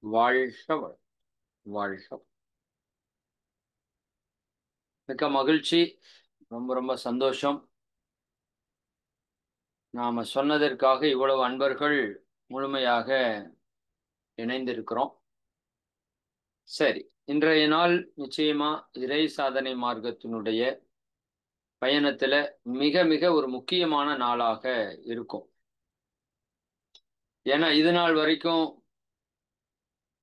வாழ்க வளம். வாழ்க வளம். மிக்க மகிழ்ச்சி. ரொம்ப ரொம்ப சந்தோஷம். நாம சொன்னதற்காக இவ்வளவு அன்பர்கள் முழுமையாக இணைந்திருக்கிறோம். சரி, இன்றைய நாள் நிச்சயமா இறை சாதனை மார்க்கத்தினுடைய பயணத்துல மிக மிக ஒரு முக்கியமான நாளாக இருக்கும். ஏன்னா இது நாள் வரைக்கும்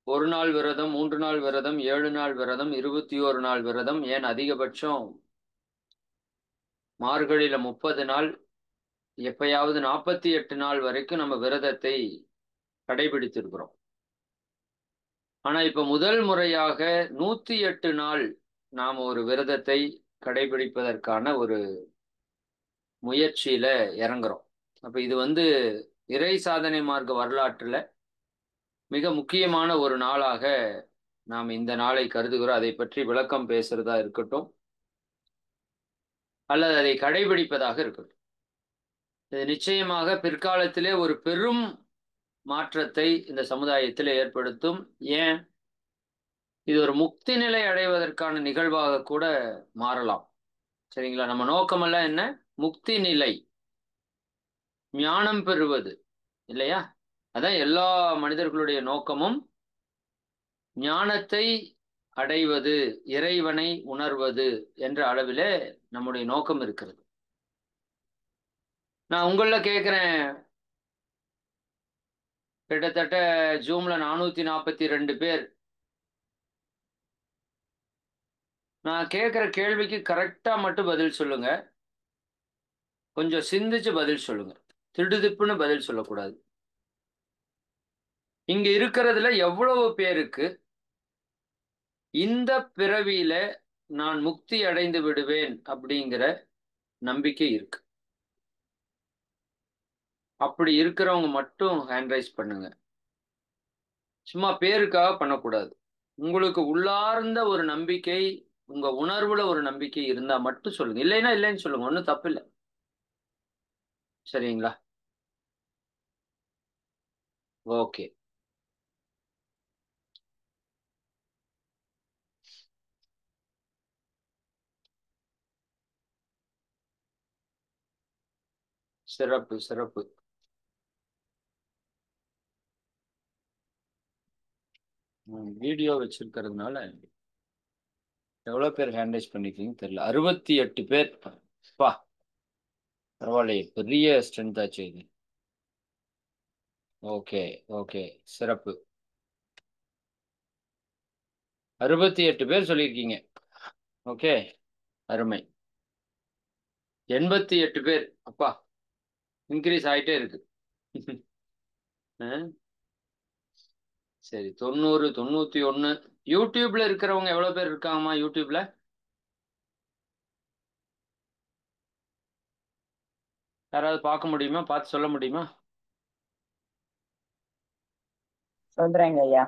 1 நாள் விரதம், 3 நாள் விரதம், 7 நாள் விரதம், 21 நாள் விரதம், ஏன் அதிகபட்சம் மார்கழியில 30 நாள், எப்பயாவது 48 நாள் வரைக்கும் நம்ம விரதத்தை கடைபிடித்திருக்கிறோம். ஆனா இப்ப முதல் முறையாக 108 நாள் நாம ஒரு விரதத்தை கடைபிடிப்பதற்கான ஒரு முயற்சியில இறங்குறோம். அப்ப இது இறை சாதனை மார்க்க வரலாற்றுல மிக முக்கியமான ஒரு நாளாக நாம் இந்த நாளை கருதுகிறோம். அதை பற்றி விளக்கம் பேசுறதா இருக்கட்டும், அல்லது அதை கடைபிடிப்பதாக இருக்கட்டும். இது நிச்சயமாக பிற்காலத்திலே ஒரு பெரும் மாற்றத்தை இந்த சமுதாயத்திலே ஏற்படுத்தும். ஏன்? இது ஒரு முக்தி நிலை அடைவதற்கான நிகழ்வாக கூட மாறலாம். சரிங்களா? நம்ம நோக்கமெல்லாம் என்ன? முக்தி நிலை, ஞானம் பெறுவது இல்லையா? அதான் எல்லா மனிதர்களுடைய நோக்கமும், ஞானத்தை அடைவது, இறைவனை உணர்வது என்ற அளவிலே நம்முடைய நோக்கம் இருக்கிறது. நான் உங்கள கேட்கிறேன், கிட்டத்தட்ட ஜூம்ல 442 பேர். நான் கேட்கிற கேள்விக்கு கரெக்டா மட்டும் பதில் சொல்லுங்க. கொஞ்சம் சிந்திச்சு பதில் சொல்லுங்க. திடுதிப்புன்னு பதில் சொல்லக்கூடாது. இங்க இருக்கிறதுல எவ்வளவு பேருக்கு இந்த பிறவியில நான் முக்தி அடைந்து விடுவேன் அப்படிங்கிற நம்பிக்கை இருக்கு? அப்படி இருக்கிறவங்க மட்டும் ஹேண்ட் ரைஸ் பண்ணுங்க. சும்மா பேருக்காக பண்ணக்கூடாது. உங்களுக்கு உள்ளார்ந்த ஒரு நம்பிக்கை, உங்க உணர்வுல ஒரு நம்பிக்கை இருந்தா மட்டும் சொல்லுங்க. இல்லைன்னா இல்லைன்னு சொல்லுங்க. ஒண்ணும் தப்பில்ல. சரிங்களா? ஓகே. சிறப்பு, சிறப்பு. வீடியோ வச்சிருக்கிறதுனால எவ்வளவு பேர் ஹேண்ட் ரைஸ் பண்ணிருக்கீங்கன்னு தெரியல. 68 பேர். பா, பரவாயில்லையே, பெரிய ஸ்ட்ரென்த் ஆச்சு இது. ஓகே, ஓகே, சிறப்பு. 68 பேர் சொல்லியிருக்கீங்க. ஓகே, அருமை. 88 பேர். அப்பா, இன்க்ரீஸ் ஆயிட்டே இருக்கு. சரி, 90, 91. யூடியூப்ல இருக்கிறவங்க எவ்வளவு பேர் இருக்காங்கம்மா? யூடியூப்ல யாராவது பார்க்க முடியுமா? பார்த்து சொல்ல முடியுமா? சொல்றேங்க ஐயா.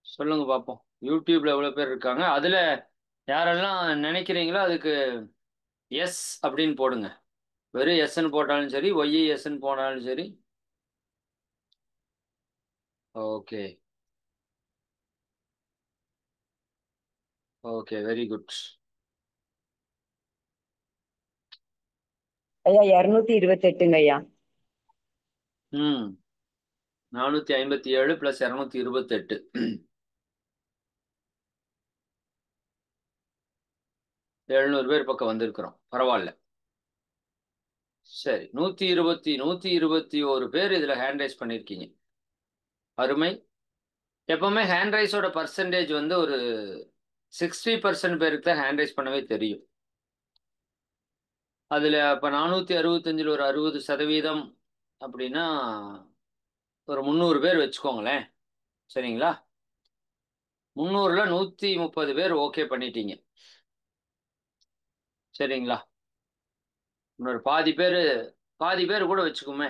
சொல்லுங்க பார்ப்போம். யூடியூப்ல எவ்வளவு பேர் இருக்காங்க? அதுல யாரெல்லாம் நினைக்கிறீங்களோ அதுக்கு எஸ் அப்படின்னு போடுங்க. வெறும் எஸ்ன்னு போட்டாலும் சரி, ஒய்எஸ்ன்னு போனாலும் சரி. Okay, okay, very good. ஐயா 228ங்க ஐயா. 457 + 228. 700 பேர் பக்கம் வந்திருக்கிறோம். பரவாயில்ல. சரி, 121 பேர் இதுல ஹேண்ட் ரைஸ் பண்ணிருக்கீங்க. அருமை. எப்பவுமே ஹேண்ட் ரைஸோட பர்சன்டேஜ் ஒரு 60% பேருக்கு தான் ஹேண்ட் ரைஸ் பண்ணவே தெரியும். அதுல அப்ப 465ல் ஒரு 60% அப்படின்னா ஒரு 300 பேர் வச்சுக்கோங்களேன். சரிங்களா? 300ல 130 பேர் ஓகே பண்ணிட்டீங்க. சரிங்களா? இன்னொரு பாதி பேர் கூட வச்சுக்குமே.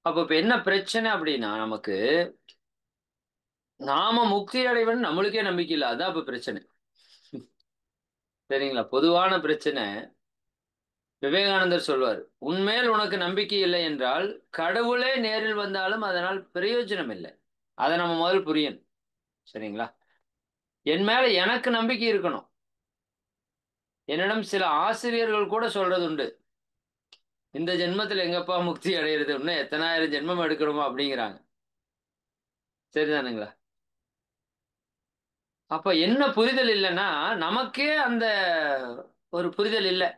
அப்ப இப்ப என்ன பிரச்சனை அப்படின்னா, நமக்கு நாம முக்தி அடைவன் நம்மளுக்கே நம்பிக்கை இல்லை. அதான் இப்ப பிரச்சனை. சரிங்களா? பொதுவான பிரச்சனை, விவேகானந்தர் சொல்வார், உன்மேல் உனக்கு நம்பிக்கை இல்லை என்றால் கடவுளே நேரில் வந்தாலும் அதனால் பிரயோஜனம் இல்லை. அதை நம்ம முதல் புரியணும். சரிங்களா? என் மேல எனக்கு நம்பிக்கை இருக்கணும். என்னிடம் சில ஆசிரியர்கள் கூட சொல்றது உண்டு, இந்த ஜென்மத்தில் எங்கப்பா முக்தி அடையிறது, இன்னும் எத்தனாயிரம் ஜென்மம் எடுக்கணுமா அப்படிங்கிறாங்க. சரிதானுங்களா? அப்ப என்ன புரிதல் இல்லைன்னா, நமக்கே அந்த ஒரு புரிதல் இல்லை.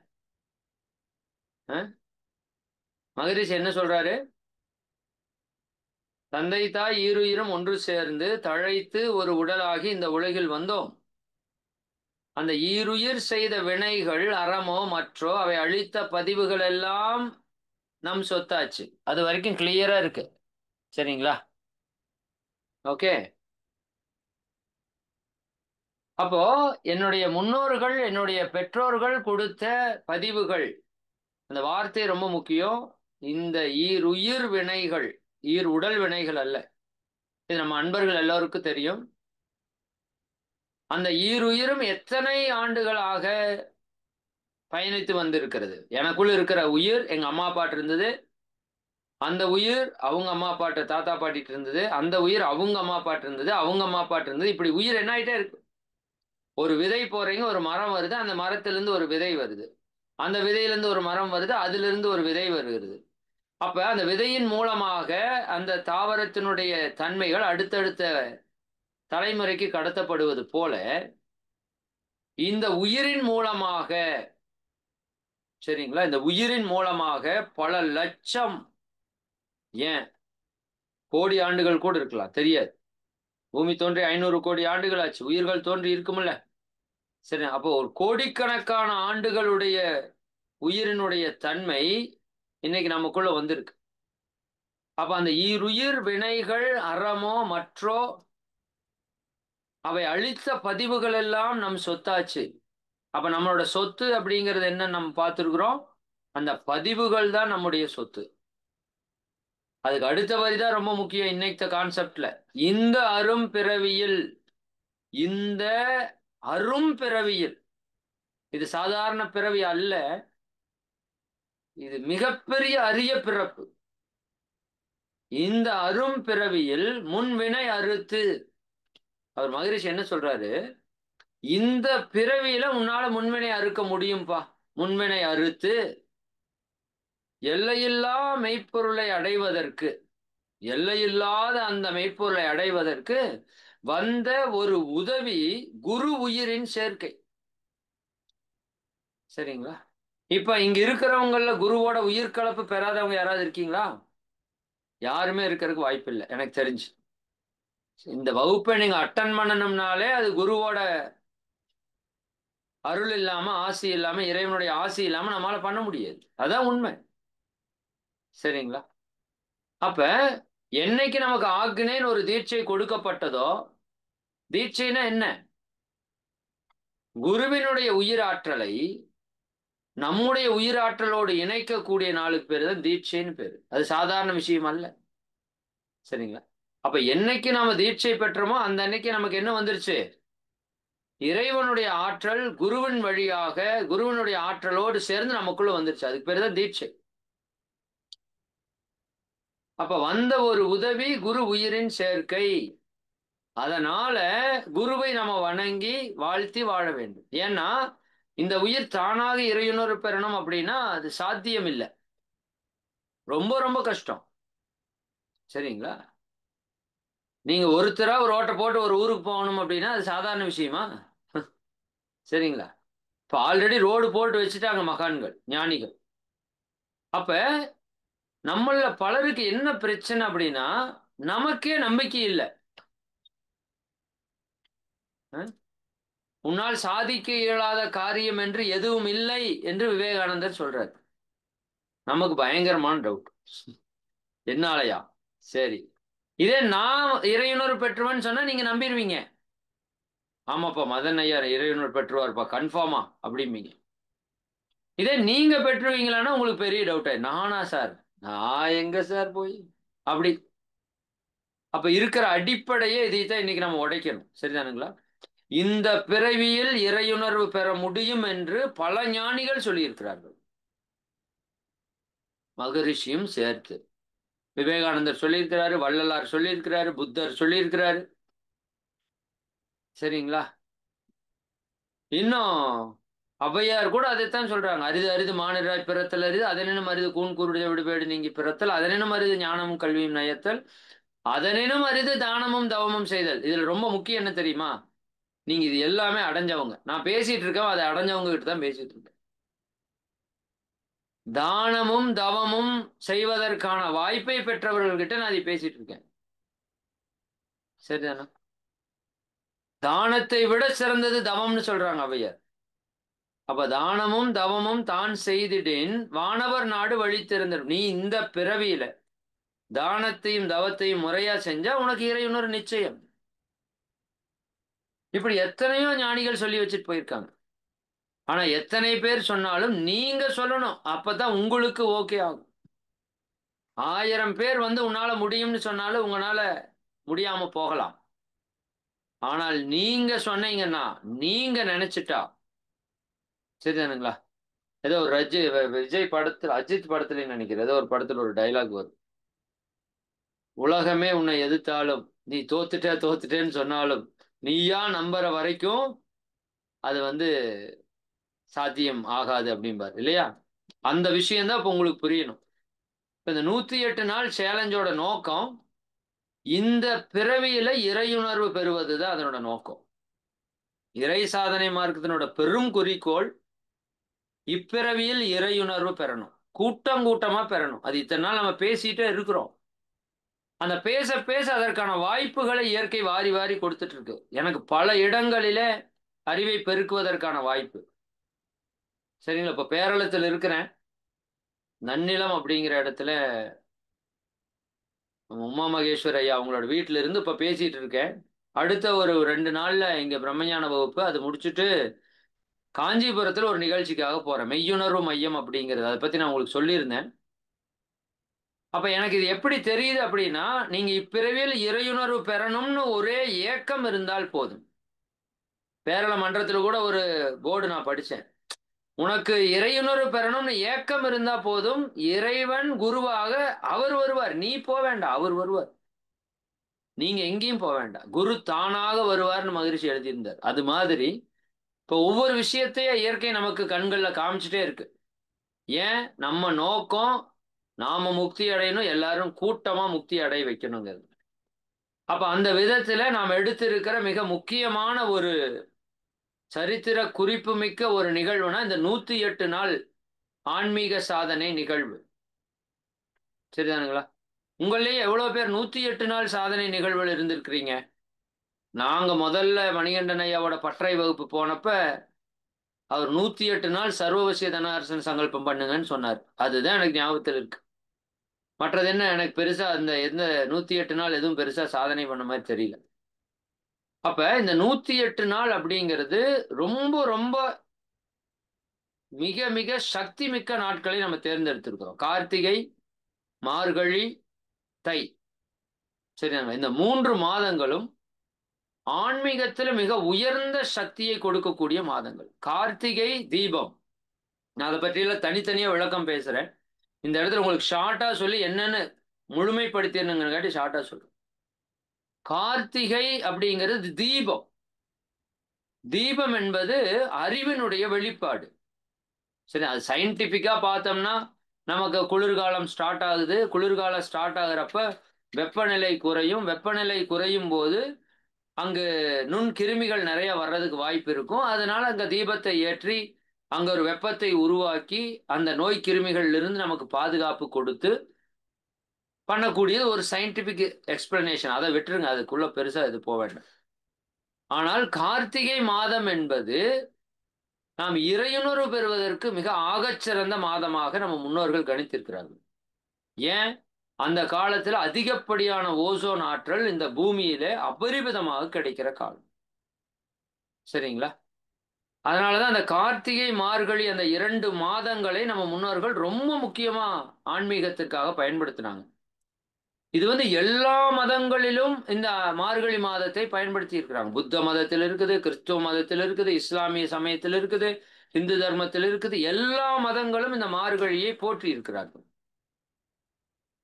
மகரிஷி என்ன சொல்றாரு? தந்தை தாய் ஈருயிரும் ஒன்று சேர்ந்து தழைத்து ஒரு உடலாகி இந்த உலகில் வந்தோம். அந்த ஈருயிர் செய்த வினைகள் அறமோ மற்றோ அவை அழித்த பதிவுகள் எல்லாம் நம் சொத்தாச்சு. அது வரைக்கும் கிளியரா இருக்கு. சரிங்களா? ஓகே. அப்போ என்னுடைய முன்னோர்கள், என்னுடைய பெற்றோர்கள் கொடுத்த பதிவுகள், அந்த வார்த்தை ரொம்ப முக்கியம். இந்த ஈருயிர் வினைகள், உடல் வினைகள் அல்ல. இது நம்ம அன்பர்கள் எல்லோருக்கும் தெரியும். அந்த ஈருயிரும் எத்தனை ஆண்டுகளாக பயணித்து வந்திருக்கிறது. எனக்குள்ள இருக்கிற உயிர் எங்க அம்மா அப்பாட்டு இருந்தது, அந்த உயிர் அவங்க அம்மா அப்பாட்ட தாத்தா பாட்டிட்டு இருந்தது, அந்த உயிர் அவங்க அம்மா அப்பாட்டு இருந்தது, அவங்க அம்மா அப்பாட்டு இருந்தது. இப்படி உயிர் என்ன ஆயிட்டே இருக்கு. ஒரு விதை போறீங்க, ஒரு மரம் வருது, அந்த மரத்திலிருந்து ஒரு விதை வருது, அந்த விதையிலிருந்து ஒரு மரம் வருது, அதிலிருந்து ஒரு விதை வருகிறது. அப்ப அந்த விதையின் மூலமாக அந்த தாவரத்தினுடைய தன்மைகள் அடுத்தடுத்த தலைமுறைக்கு கடத்தப்படுவது போல இந்த உயிரின் மூலமாக, சரிங்களா, இந்த உயிரின் மூலமாக பல லட்சம், ஏன் கோடி ஆண்டுகள் கூட இருக்கலாம், தெரியாது. பூமி தோன்றி 500 கோடி ஆண்டுகள் ஆச்சு, உயிர்கள் தோன்றி இருக்கும்ல. சரி, அப்போ ஒரு கோடிக்கணக்கான ஆண்டுகளுடைய உயிரினுடைய தன்மை இன்னைக்கு நமக்குள்ள வந்திருக்கு. அப்ப அந்த ஈருயிர் வினைகள் அறமோ மற்றோ அவை அழித்த பதிவுகள் எல்லாம் நம் சொத்தாச்சு. அப்ப நம்மளோட சொத்து அப்படிங்கிறது என்ன நம்ம பார்த்துருக்குறோம்? அந்த பதிவுகள் தான் நம்முடைய சொத்து. அதுக்கு அடுத்த வரிதான் ரொம்ப முக்கியம் இன்னைக்கு கான்செப்ட்ல. இந்த அரும் பிறவியில், இந்த அரும் பிறவியில், இது சாதாரண பிறவி அல்ல, இது மிகப்பெரிய அரிய பிறப்பு. இந்த அரும் பிறவியில் முன்வினை அறுத்து, அவர் மகரிஷி என்ன சொல்றாரு? இந்த பிறவியில உன்னால முன்வினை அறுக்க முடியும்பா. முன்வினை அறுத்து எல்லையில்லா மெய்ப்பொருளை அடைவதற்கு, எல்லையில்லாத அந்த மெய்ப்பொருளை அடைவதற்கு வந்த ஒரு உதவி குரு உயிரின் சேர்க்கை. சரிங்களா? இப்ப இங்க இருக்கிறவங்கள குருவோட உயிர் கலப்பு பெறாதவங்க யாராவது இருக்கீங்களா? யாருமே இருக்கிறதுக்கு வாய்ப்பு இல்லை எனக்கு தெரிஞ்சு. இந்த வகுப்பை நீங்க அட்டன் பண்ணணும்னாலே அது குருவோட அருள் இல்லாம, ஆசி இல்லாம, இறைவனுடைய ஆசி இல்லாம நம்மளால பண்ண முடியாது. அதான் உண்மை. சரிங்களா? அப்ப என்னைக்கு நமக்கு ஆக்னேன்னு ஒரு தீட்சை கொடுக்கப்பட்டதோ, தீட்சைனா என்ன? குருவினுடைய உயிராற்றலை நம்முடைய உயிராற்றலோடு இணைக்கக்கூடிய நாளுக்கு பேரு தான் தீட்சைன்னு பேரு. அது சாதாரண விஷயம் அல்ல. சரிங்களா? அப்ப என்னைக்கு நாம தீட்சை பெற்றோமோ அந்த அன்னைக்கு நமக்கு என்ன வந்துருச்சு? இறைவனுடைய ஆற்றல் குருவின் வழியாக, குருவினுடைய ஆற்றலோடு சேர்ந்து நமக்குள்ள வந்துருச்சு. அதுக்கு பேரு தான் தீட்சை. அப்ப வந்த ஒரு உதவி குரு உயிரின் சேர்க்கை. அதனால குருவை நம்ம வணங்கி வாழ்த்தி வாழ வேண்டும். ஏன்னா இந்த உயிர் தானாக இறையுணர்வு பெறணும் அப்படின்னா அது சாத்தியம் இல்லை. ரொம்ப ரொம்ப கஷ்டம். சரிங்களா? நீங்க ஒருத்தரா ஒரு ஓட்டை போட்டு ஒரு ஊருக்கு போகணும் அப்படின்னா அது சாதாரண விஷயமா? சரிங்களா? இப்ப ஆல்ரெடி ரோடு போட்டு வச்சுட்டாங்க மகான்கள், ஞானிகள். அப்ப நம்மள பலருக்கு என்ன பிரச்சனை அப்படின்னா, நமக்கே நம்பிக்கை இல்லை. உன்னால் சாதிக்க இயலாத காரியம் என்று எதுவும் இல்லை என்று விவேகானந்தர் சொல்றார். நமக்கு பயங்கரமான டவுட், என்னாலயா? சரி, இதே நான் இறையுணர்வு பெற்றுவன்னு சொன்னா நீங்க நம்பிடுவீங்க. ஆமாப்பா மதன் ஐயா இறையுணர்வு பெற்றுவார்ப்பா கன்ஃபார்மா அப்படிம்பீங்க. இதே நீங்க பெற்றுவீங்களான்னா உங்களுக்கு பெரிய டவுட். நானா சார்? நான் எங்க சார் போய் அப்படி. அப்ப இருக்கிற அடிப்படையே இதைத்தான் இன்னைக்கு நம்ம உடைக்கணும். சரிதானுங்களா? இந்த பிறவியில் இறையுணர்வு பெற முடியும் என்று பல ஞானிகள் சொல்லியிருக்கிறார்கள். மகரிஷியும் சேர்த்து. விவேகானந்தர் சொல்லியிருக்கிறாரு, வள்ளலார் சொல்லியிருக்கிறாரு, புத்தர் சொல்லியிருக்கிறாரு. சரிங்களா? இன்னும் ஔவையார் கூட அதைத்தான் சொல்றாங்க. அரிது அரிது மானிடராய் பிறத்தல் அரிது, அதனினும் அரிது கூன் குருட விடுபேடு நீங்கி பிறத்தல், அதனினும் அரிது ஞானமும் கல்வியும் நயத்தல், அதனினும் அரிது தானமும் தவமும் செய்தல். இதுல ரொம்ப முக்கியம் என்ன தெரியுமா? நீங்க இது எல்லாமே அடைஞ்சவங்க. நான் பேசிட்டு இருக்கேன், அதை அடைஞ்சவங்க கிட்ட தான் பேசிட்டு இருக்கேன். தானமும் தவமும் செய்வதற்கான வாய்ப்பை பெற்றவர்கள்கிட்ட நான் அதை பேசிட்டு இருக்கேன். சரிதானா? தானத்தை விட சிறந்தது தவம்னு சொல்றாங்க ஔவையார். அப்ப தானமும் தவமும் தான் செய்திடின் வானவர் நாடு வழி திறந்திடும். நீ இந்த பிறவியில தானத்தையும் தவத்தையும் முறையா செஞ்சா உனக்கு இறையுணர்வு நிச்சயம். இப்படி எத்தனையோ ஞானிகள் சொல்லி வச்சுட்டு போயிருக்காங்க. ஆனா எத்தனை பேர் சொன்னாலும் நீங்க சொல்லணும், அப்பதான் உங்களுக்கு ஓகே ஆகும். 1000 பேர் வந்து உன்னால முடியும்னு சொன்னாலும் உங்களால முடியாம போகலாம். ஆனால் நீங்க சொன்னீங்கன்னா, நீங்க நினைச்சிட்டா சரிதானுங்களா? ஏதோ ஒரு விஜய் படத்துல, அஜித் படத்துல நினைக்கிறேன், ஏதோ ஒரு படத்துல ஒரு டைலாக் வரும். உலகமே உன்னை எதிர்த்தாலும் நீ தோத்துட்டேன்னு சொன்னாலும் நீயா நம்புற வரைக்கும் அது வந்து சாத்தியம் ஆகாது அப்படிம்பாரு இல்லையா? அந்த விஷயம் தான் இப்ப உங்களுக்கு புரியணும். இப்ப இந்த 108 நாள் சேலஞ்சோட நோக்கம் இந்த பிறவியில இறையுணர்வு பெறுவதுதான் அதனோட நோக்கம். இறை சாதனை மார்க்கத்தினோட பெரும் குறிக்கோள் இப்பிறவியில் இறையுணர்வு பெறணும், கூட்டம் கூட்டமா பெறணும். அது இத்தனை நாள் நம்ம பேசிட்டே இருக்கிறோம். அந்த பேச பேச அதற்கான வாய்ப்புகளை இயற்கை வாரி வாரி கொடுத்துட்டு இருக்கு. எனக்கு பல இடங்களிலே அறிவை பெருக்குவதற்கான வாய்ப்பு. சரிங்களா? இப்ப பேரளத்தில் இருக்கிறேன். நன்னிலம் அப்படிங்கிற இடத்துல உமா மகேஸ்வர் ஐயா அவங்களோட வீட்டுல இருந்து இப்ப பேசிட்டு இருக்கேன். அடுத்த ஒரு 2 நாள்ல இங்க பிரம்மஞான வகுப்பு அது முடிச்சுட்டு காஞ்சிபுரத்துல ஒரு நிகழ்ச்சிக்காக போறேன். மெய்யுணர்வு மையம் அப்படிங்கிறது, அதை பத்தி நான் உங்களுக்கு சொல்லியிருந்தேன். அப்ப எனக்கு இது எப்படி தெரியுது அப்படின்னா, நீங்க இப்பிறவியில் இறையுணர்வு பெறணும்னு ஒரே ஏக்கம் இருந்தால் போதும். பேரள மன்றத்துல கூட ஒரு போர்டு நான் படிச்சேன். உனக்கு இறையுணர்வு பெறணும்னு ஏக்கம் இருந்தா போதும், இறைவன் குருவாக அவர் வருவார். நீ போக வேண்டாம், அவர் வருவார். நீங்க எங்கேயும் போக வேண்டாம், குரு தானாக வருவார்னு மகரிஷி எழுதியிருந்தார். அது மாதிரி இப்போ ஒவ்வொரு விஷயத்தையும் இயற்கை நமக்கு கண்கள்ல காமிச்சிட்டே இருக்கு. ஏன்? நம்ம நோக்கம் நாம முக்தி அடையணும், எல்லாரும் கூட்டமா முக்தி அடைய வைக்கணுங்கிறது. அப்ப அந்த விதத்துல நாம் எடுத்திருக்கிற மிக முக்கியமான ஒரு சரித்திர குறிப்பு மிக்க ஒரு நிகழ்வுனா இந்த 108 நாள் ஆன்மீக சாதனை நிகழ்வு. சரிதானுங்களா? உங்களே எவ்வளவு பேர் 108 நாள் சாதனை நிகழ்வுகள் இருந்திருக்கிறீங்க? நாங்க முதல்ல மணிகண்டன் ஐயாவோட பற்றை வகுப்பு போனப்ப அவர் 108 நாள் சர்வவசிய தனஅரசன் சங்கல்பம் பண்ணுங்கன்னு சொன்னார். அதுதான் எனக்கு ஞாபகத்தில் இருக்கு. மற்றது என்ன எனக்கு பெருசா அந்த எந்த 108 நாள் எதுவும் பெருசா சாதனை பண்ண மாதிரி தெரியல. அப்ப இந்த 108 நாள் அப்படிங்கிறது ரொம்ப ரொம்ப மிக மிக சக்தி மிக்க நாட்களை நம்ம தேர்ந்தெடுத்திருக்கிறோம். கார்த்திகை, மார்கழி, தை. சரிதாங்க? இந்த 3 மாதங்களும் ஆன்மீகத்தில் மிக உயர்ந்த சக்தியை கொடுக்கக்கூடிய மாதங்கள். கார்த்திகை தீபம், நான் அதை பற்றியெல்லாம் தனித்தனியா விளக்கம் பேசுறேன். இந்த இடத்துல உங்களுக்கு ஷார்ட்டா சொல்லி என்னன்னு முழுமைப்படுத்தினுங்கிறங்காட்டி ஷார்ட்டா சொல்றேன். கார்த்திகை அப்படிங்கிறது தீபம். தீபம் என்பது அறிவினுடைய வெளிப்பாடு. சரி, அது சயின்டிபிக்கா பார்த்தோம்னா நமக்கு குளிர்காலம் ஸ்டார்ட் ஆகுது. குளிர்காலம் ஸ்டார்ட் ஆகுறப்ப வெப்பநிலை குறையும். வெப்பநிலை குறையும் போது அங்கு நுண் கிருமிகள் நிறைய வர்றதுக்கு வாய்ப்பு இருக்கும். அதனால அங்க தீபத்தை ஏற்றி அங்க ஒரு வெப்பத்தை உருவாக்கி அந்த நோய் கிருமிகள்ல இருந்து நமக்கு பாதுகாப்பு கொடுத்து பண்ணக்கூடியது ஒரு சயின்டிபிக் எக்ஸ்பிளனேஷன். அதை விட்டுருங்க, அதுக்குள்ள பெருசா இது போக வேண்டாம். ஆனால் கார்த்திகை மாதம் என்பது நாம் இறையுணர்வு பெறுவதற்கு மிக ஆகச்சிறந்த மாதமாக நம்ம முன்னோர்கள் கணித்திருக்கிறார்கள். ஏன்? அந்த காலத்துல அதிகப்படியான ஓசோன் ஆற்றல் இந்த பூமியிலே அபரிமிதமாக கிடைக்கிற காலம். சரிங்களா? அதனாலதான் அந்த கார்த்திகை மார்கழி அந்த 2 மாதங்களை நம்ம முன்னோர்கள் ரொம்ப முக்கியமா ஆன்மீகத்திற்காக பயன்படுத்தினாங்க. இது வந்து எல்லா மதங்களிலும் இந்த மார்கழி மாதத்தை பயன்படுத்தி இருக்கிறாங்க. புத்த மதத்தில் இருக்குது, கிறிஸ்துவ மதத்தில் இருக்குது, இஸ்லாமிய சமயத்தில் இருக்குது, இந்து தர்மத்தில் இருக்குது. எல்லா மதங்களும் இந்த மார்கழியை போற்றி இருக்கிறார்கள்.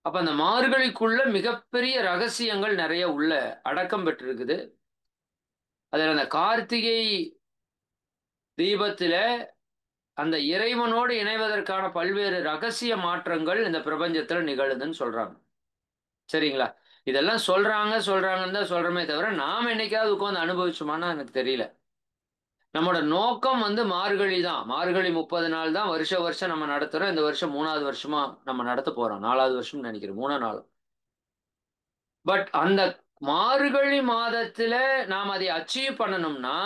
அப்ப அந்த மார்கழிக்குள்ள மிகப்பெரிய ரகசியங்கள் நிறைய உள்ள அடக்கம் பெற்றிருக்குது. அதுல அந்த கார்த்திகை தீபத்தில அந்த இறைவனோடு இணைவதற்கான பல்வேறு ரகசிய மாற்றங்கள் இந்த பிரபஞ்சத்துல நிகழுதுன்னு சொல்றாங்க. சரிங்களா? இதெல்லாம் சொல்றாங்கன்னு தான் சொல்றோமே தவிர, நாம என்னைக்காவது உட்கார்ந்து அனுபவிச்சோமான்னா எனக்கு தெரியல. நம்மோட நோக்கம் வந்து மார்கழி தான். மார்கழி 30 நாள் தான் வருஷம் நம்ம நடத்துறோம். இந்த வருஷம் 3வது வருஷமா நம்ம நடத்த போறோம். 4வது வருஷம்னு நினைக்கிறேன். 3 நாள். பட் அந்த மார்கழி மாதத்துல நாம் அதை அச்சீவ் பண்ணணும்னா,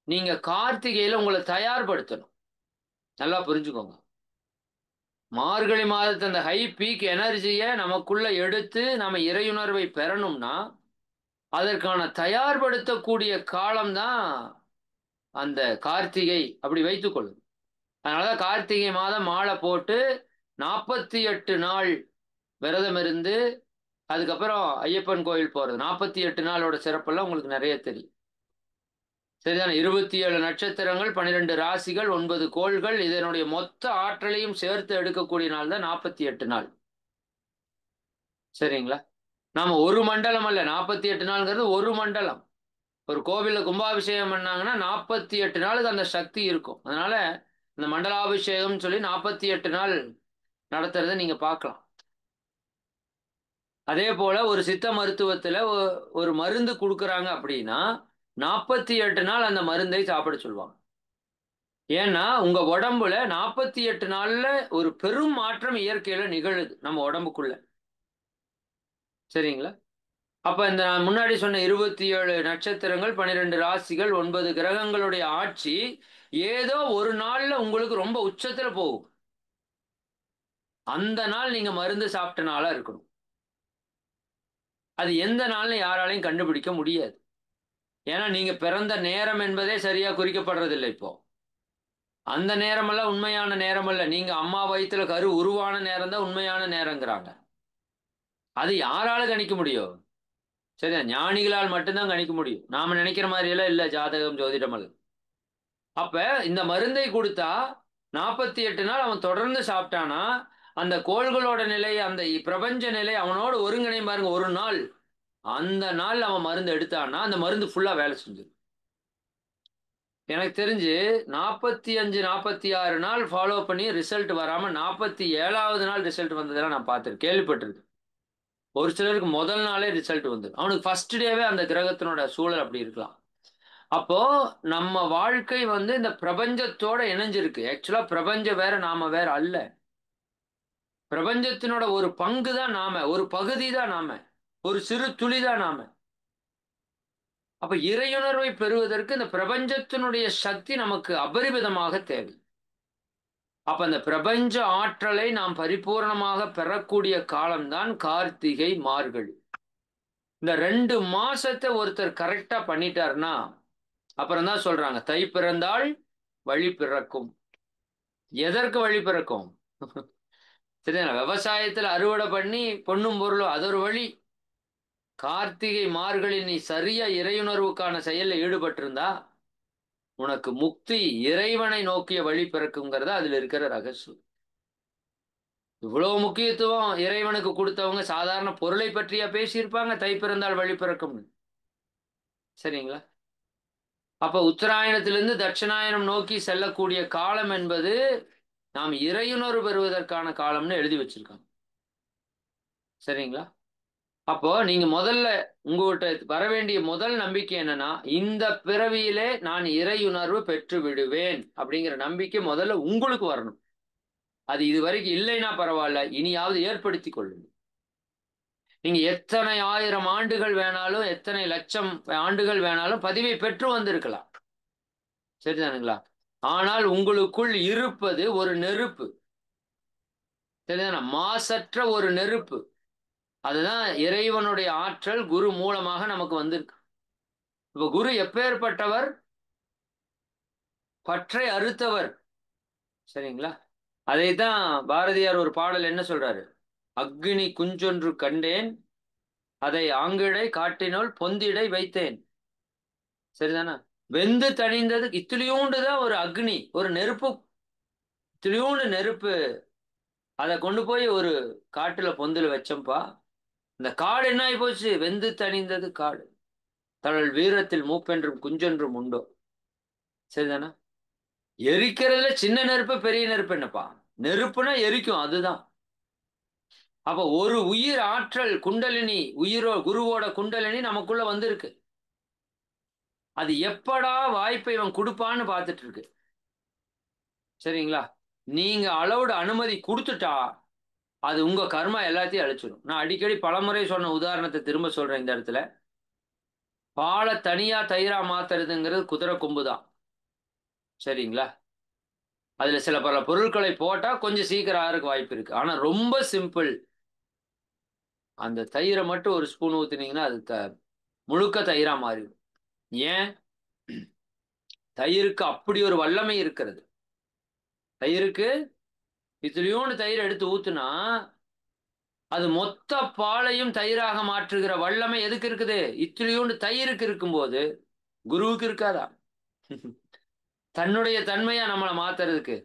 நீங்க கார்த்திகையில உங்கள தயார்படுத்தணும். நல்லா புரிஞ்சுக்கோங்க. மார்கழி மாதத்து அந்த ஹை பீக் எனர்ஜிய நமக்குள்ள எடுத்து நம்ம இறையுணர்வை பெறணும்னா, அதற்கான தயார்படுத்தக்கூடிய காலம் தான் அந்த கார்த்திகை அப்படி வைத்துக் கொள்ளுங்க. அதனால தான் கார்த்திகை மாதம் மாலை போட்டு 48 நாள் விரதம் இருந்து, அதுக்கப்புறம் ஐயப்பன் கோயில் போறது. 48 நாளோட சிறப்பெல்லாம் உங்களுக்கு நிறைய தெரியும். சரிதானே? 27 நட்சத்திரங்கள், 12 ராசிகள், 9 கோள்கள், இதனுடைய மொத்த ஆற்றலையும் சேர்த்து எடுக்கக்கூடிய நாள் தான் 48 நாள். சரிங்களா? நாம ஒரு மண்டலம் அல்ல, 48 நாள்ங்கிறது ஒரு மண்டலம். ஒரு கோவில்ல கும்பாபிஷேகம் பண்ணாங்கன்னா 48 நாளுக்கு அந்த சக்தி இருக்கும். அதனால இந்த மண்டலாபிஷேகம்னு சொல்லி 48 நாள் நடத்துறத நீங்க பார்க்கலாம். அதே போல ஒரு சித்த மருத்துவத்துல ஒரு மருந்து குடுக்குறாங்க அப்படின்னா 48 நாள் அந்த மருந்தை சாப்பிட சொல்லுவாங்க. ஏன்னா உங்க உடம்புல 48 நாள்ல ஒரு பெரும் மாற்றம் இயற்கையில நிகழுது நம்ம உடம்புக்குள்ள. சரிங்களா? அப்ப இந்த நான் முன்னாடி சொன்ன 27 நட்சத்திரங்கள், 12 ராசிகள், 9 கிரகங்களுடைய ஆட்சி ஏதோ ஒரு நாள்ல உங்களுக்கு ரொம்ப உச்சத்துல போகும். அந்த நாள் நீங்க மருந்து சாப்பிட்ட நாளா இருக்கணும். அது எந்த நாள்னு யாராலையும் கண்டுபிடிக்க முடியாது. ஏன்னா நீங்க பிறந்த நேரம் என்பதே சரியா குறிக்கப்படுறதில்லை இப்போ. அந்த நேரமெல்லாம் உண்மையான நேரம் அல்ல. நீங்க அம்மா வயித்துல கரு உருவான நேரம் தான் உண்மையான நேரங்கிறாங்க. அது யாரால கணிக்க முடியும்? சரியா? ஞானிகளால் மட்டும்தான் கணிக்க முடியும். நாம நினைக்கிற மாதிரி எல்லாம் இல்ல ஜாதகம், ஜோதிடம் எல்லாம். அப்ப இந்த மருந்தை கொடுத்தா 48 நாள் அவன் தொடர்ந்து சாப்பிட்டானா, அந்த கோள்களோட நிலை, அந்த பிரபஞ்ச நிலை அவனோடு ஒருங்கிணையும் பாருங்க ஒரு நாள். அந்த நாள் அவன் மருந்து எடுத்தான்னா, அந்த மருந்து ஃபுல்லா வேலை செஞ்சிடும். எனக்கு தெரிஞ்சு 45, 46 நாள் ஃபாலோ பண்ணி ரிசல்ட் வராம 47வது நாள் ரிசல்ட் வந்ததெல்லாம் நான் பார்த்திருக்கேன், கேள்விப்பட்டிருக்கேன். ஒரு சிலருக்கு முதல் நாளே ரிசல்ட் வந்துடும். அவனுக்கு ஃபர்ஸ்ட் டேவே அந்த கிரகத்தினோட சூழல் அப்படி இருக்கலாம். அப்போ நம்ம வாழ்க்கை வந்து இந்த பிரபஞ்சத்தோட இணைஞ்சிருக்கு. ஆக்சுவலா பிரபஞ்சம் வேற, நாம வேற அல்ல. பிரபஞ்சத்தினோட ஒரு பங்கு தான் நாம, ஒரு பகுதி தான் நாம, ஒரு சிறு துளி தான் நாம. அப்ப இறையுணர்வை பெறுவதற்கு இந்த பிரபஞ்சத்தினுடைய சக்தி நமக்கு அபரிமிதமாக தேவை. அப்ப அந்த பிரபஞ்ச ஆற்றலை நாம் பரிபூர்ணமாக பெறக்கூடிய காலம்தான் கார்த்திகை, மார்கழி. இந்த 2 மாசத்தை ஒருத்தர் கரெக்டா பண்ணிட்டாருன்னா, அப்புறம் தான் சொல்றாங்க தை பிறந்தால் வழி பிறக்கும். எதற்கு வழி பிறக்கும்? சரியா? விவசாயத்துல அறுவடை பண்ணி பொன்னும் பொருளும் அது ஒரு வழி. கார்த்திகை, மார்கழி நீ சரியா இறையுணர்வுக்கான செயல்ல ஈடுபட்டிருந்தா உனக்கு முக்தி, இறைவனை நோக்கிய வழி பிறக்குங்கிறத அதுல இருக்கிற ரகசியம். இவ்வளவு முக்கியத்துவம் இறைவனுக்கு கொடுத்தவங்க சாதாரண பொருளை பற்றியா பேசியிருப்பாங்க தை பிறந்தால் வழி பிறக்கும்? சரிங்களா? அப்ப உத்தராயணத்திலிருந்து தட்சிணாயனம் நோக்கி செல்லக்கூடிய காலம் என்பது நாம் இறையுணர்வு பெறுவதற்கான காலம்னு எழுதி வச்சிருக்காங்க. சரிங்களா? அப்போ நீங்க முதல்ல உங்ககிட்ட வர வேண்டிய முதல் நம்பிக்கை என்னன்னா, இந்த பிறவியிலே நான் இறையுணர்வு பெற்று விடுவேன் அப்படிங்கிற நம்பிக்கை முதல்ல உங்களுக்கு வரணும். அது இதுவரைக்கும் இல்லைன்னா பரவாயில்ல, இனியாவது ஏற்படுத்தி கொள்ளுங்க. நீங்க எத்தனை 1000 ஆண்டுகள் வேணாலும், எத்தனை லட்சம் ஆண்டுகள் வேணாலும் பதிவை பெற்று வந்திருக்கலாம். சரிதானுங்களா? ஆனால் உங்களுக்குள் இருப்பது ஒரு நெருப்பு. சரிதானா? மாசற்ற ஒரு நெருப்பு. அதுதான் இறைவனுடைய ஆற்றல் குரு மூலமாக நமக்கு வந்திருக்கு. இப்ப குரு எப்பேற்பட்டவர்? பற்றை அறுத்தவர். சரிங்களா? அதைத்தான் பாரதியார் ஒரு பாடல் என்ன சொல்றாரு? அக்னி குஞ்சொன்று கண்டேன், அதை ஆங்கிடை காட்டினுள் பொந்திடை வைத்தேன். சரிதானா? வெந்து தணிந்தது இத்துளியூண்டுதான் ஒரு அக்னி, ஒரு நெருப்பு, இத்துளியூண்டு நெருப்பு அதை கொண்டு போய் ஒரு காட்டுல பொந்துல வச்சோம்ப்பா. இந்த காடு என்ன ஆகி போச்சு? வெந்து தணிந்தது காடு. தழல் வீரத்தில் மூப்பென்றும் குஞ்சென்றும் உண்டோ. சரிதானா? எரிக்கிறதுல சின்ன நெருப்பு பெரிய நெருப்பு என்னப்பா? நெருப்புனா எரிக்கும், அதுதான். அப்ப ஒரு உயிர் ஆற்றல் குண்டலினி, குருவோட குண்டலினி நமக்குள்ள வந்திருக்கு. அது எப்படா வாய்ப்பை இவன் கொடுப்பான்னு பார்த்துட்டு இருக்கு. சரிங்களா? நீங்க அளவோட அனுமதி கொடுத்துட்டா அது உங்க கர்மா எல்லாத்தையும் அழிச்சிடும். நான் அடிக்கடி பலமுறை சொன்ன உதாரணத்தை திரும்ப சொல்றேன் இந்த இடத்துல. பாலை தனியா தயிரா மாத்துறதுங்கிறது குதிரை கொம்பு தான். சரிங்களா? அதுல சில பல பொருட்களை போட்டா கொஞ்சம் சீக்கிரம் ஆறதுக்கு வாய்ப்பு இருக்கு. ஆனா ரொம்ப சிம்பிள். அந்த தயிரை மட்டும் ஒரு ஸ்பூன் ஊத்துனீங்கன்னா அது முழுக்க தயிரா மாறிடும். ஏன்? தயிருக்கு அப்படி ஒரு வல்லமை இருக்கிறது. தயிருக்கு இத்துலயோண்டு தயிர் எடுத்து ஊத்துனா அது மொத்த பாலையும் தயிராக மாற்றுகிற வல்லமை எதுக்கு இருக்குது? இத்துலயோண்டு தயிருக்கு இருக்கும்போது குருவுக்கு இருக்காதா? தன்னுடைய தன்மையா நம்மளை மாத்துறதுக்கு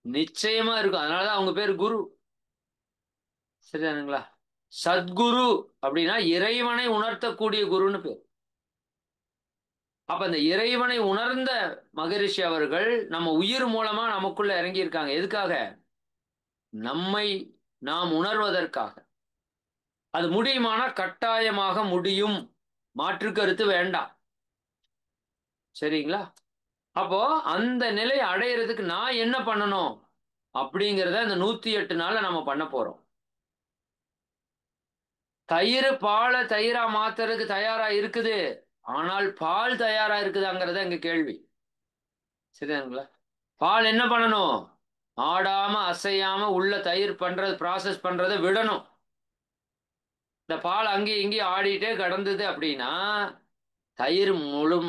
நிச்சயமா இருக்கும். அதனாலதான் அவங்க பேர் குரு. சரிதானுங்களா? சத்குரு அப்படின்னா இறைவனை உணர்த்தக்கூடிய குருன்னு பேர். அப்ப இந்த இறைவனை உணர்ந்த மகரிஷி அவர்கள் நம்ம உயிர் மூலமா நமக்குள்ள இறங்கி இருக்காங்க. எதுக்காக? நம்மை நாம் உணர்வதற்காக. அது முடியுமானா கட்டாயமாக முடியும். மாற்று கருத்து வேண்டாம். சரிங்களா? அப்போ அந்த நிலை அடையிறதுக்கு நான் என்ன பண்ணணும் அப்படிங்கிறத இந்த 108 நாள்ல நம்ம பண்ண போறோம். தயிர் பாலை தயிரா மாத்துறதுக்கு தயாரா இருக்குது. ஆனால் பால் தயாரா இருக்குதாங்கிறத எங்க கேள்வி. சரிதானுங்களா? பால் என்ன பண்ணணும்? ஆடாம அசையாம உள்ள தயிர் பண்றது ப்ராசஸ் பண்றதை விடணும். இந்த பால் அங்கேயும் இங்கேயும் ஆடிட்டே கடந்தது அப்படின்னா தயிர்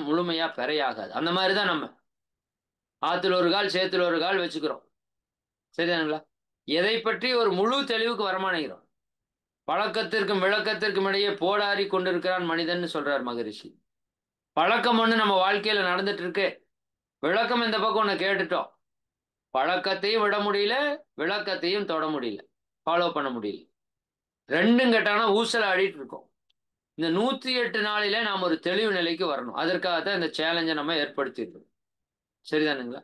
முழுமையா பெறையாகாது. அந்த மாதிரிதான் நம்ம ஆத்துல ஒரு கால் சேத்துல ஒரு கால் வச்சுக்கிறோம். சரிதானுங்களா? எதை பற்றி ஒரு முழு தெளிவுக்கு வரமாட்டேங்கிறோம். பழக்கத்திற்கும் விளக்கத்திற்கும் இடையே போராடி கொண்டிருக்கிறான் மனிதன் சொல்றார் மகரிஷி. பழக்கம் ஒண்ணு நம்ம வாழ்க்கையில நடந்துட்டு இருக்கு. விளக்கம் இந்த பக்கம் ஒண்ணு கேட்டுட்டோம். பழக்கத்தையும் விட முடியல, விளக்கத்தையும் தொட முடியல, ஃபாலோ பண்ண முடியல. ரெண்டும் கேட்டானா ஊசல் ஆடிட்டு இருக்கோம். இந்த 108 நாளில நாம் ஒரு தெளிவு நிலைக்கு வரணும். அதற்காகத்தான் இந்த சேலஞ்சை நம்ம ஏற்படுத்தியிருக்கோம். சரிதானுங்களா?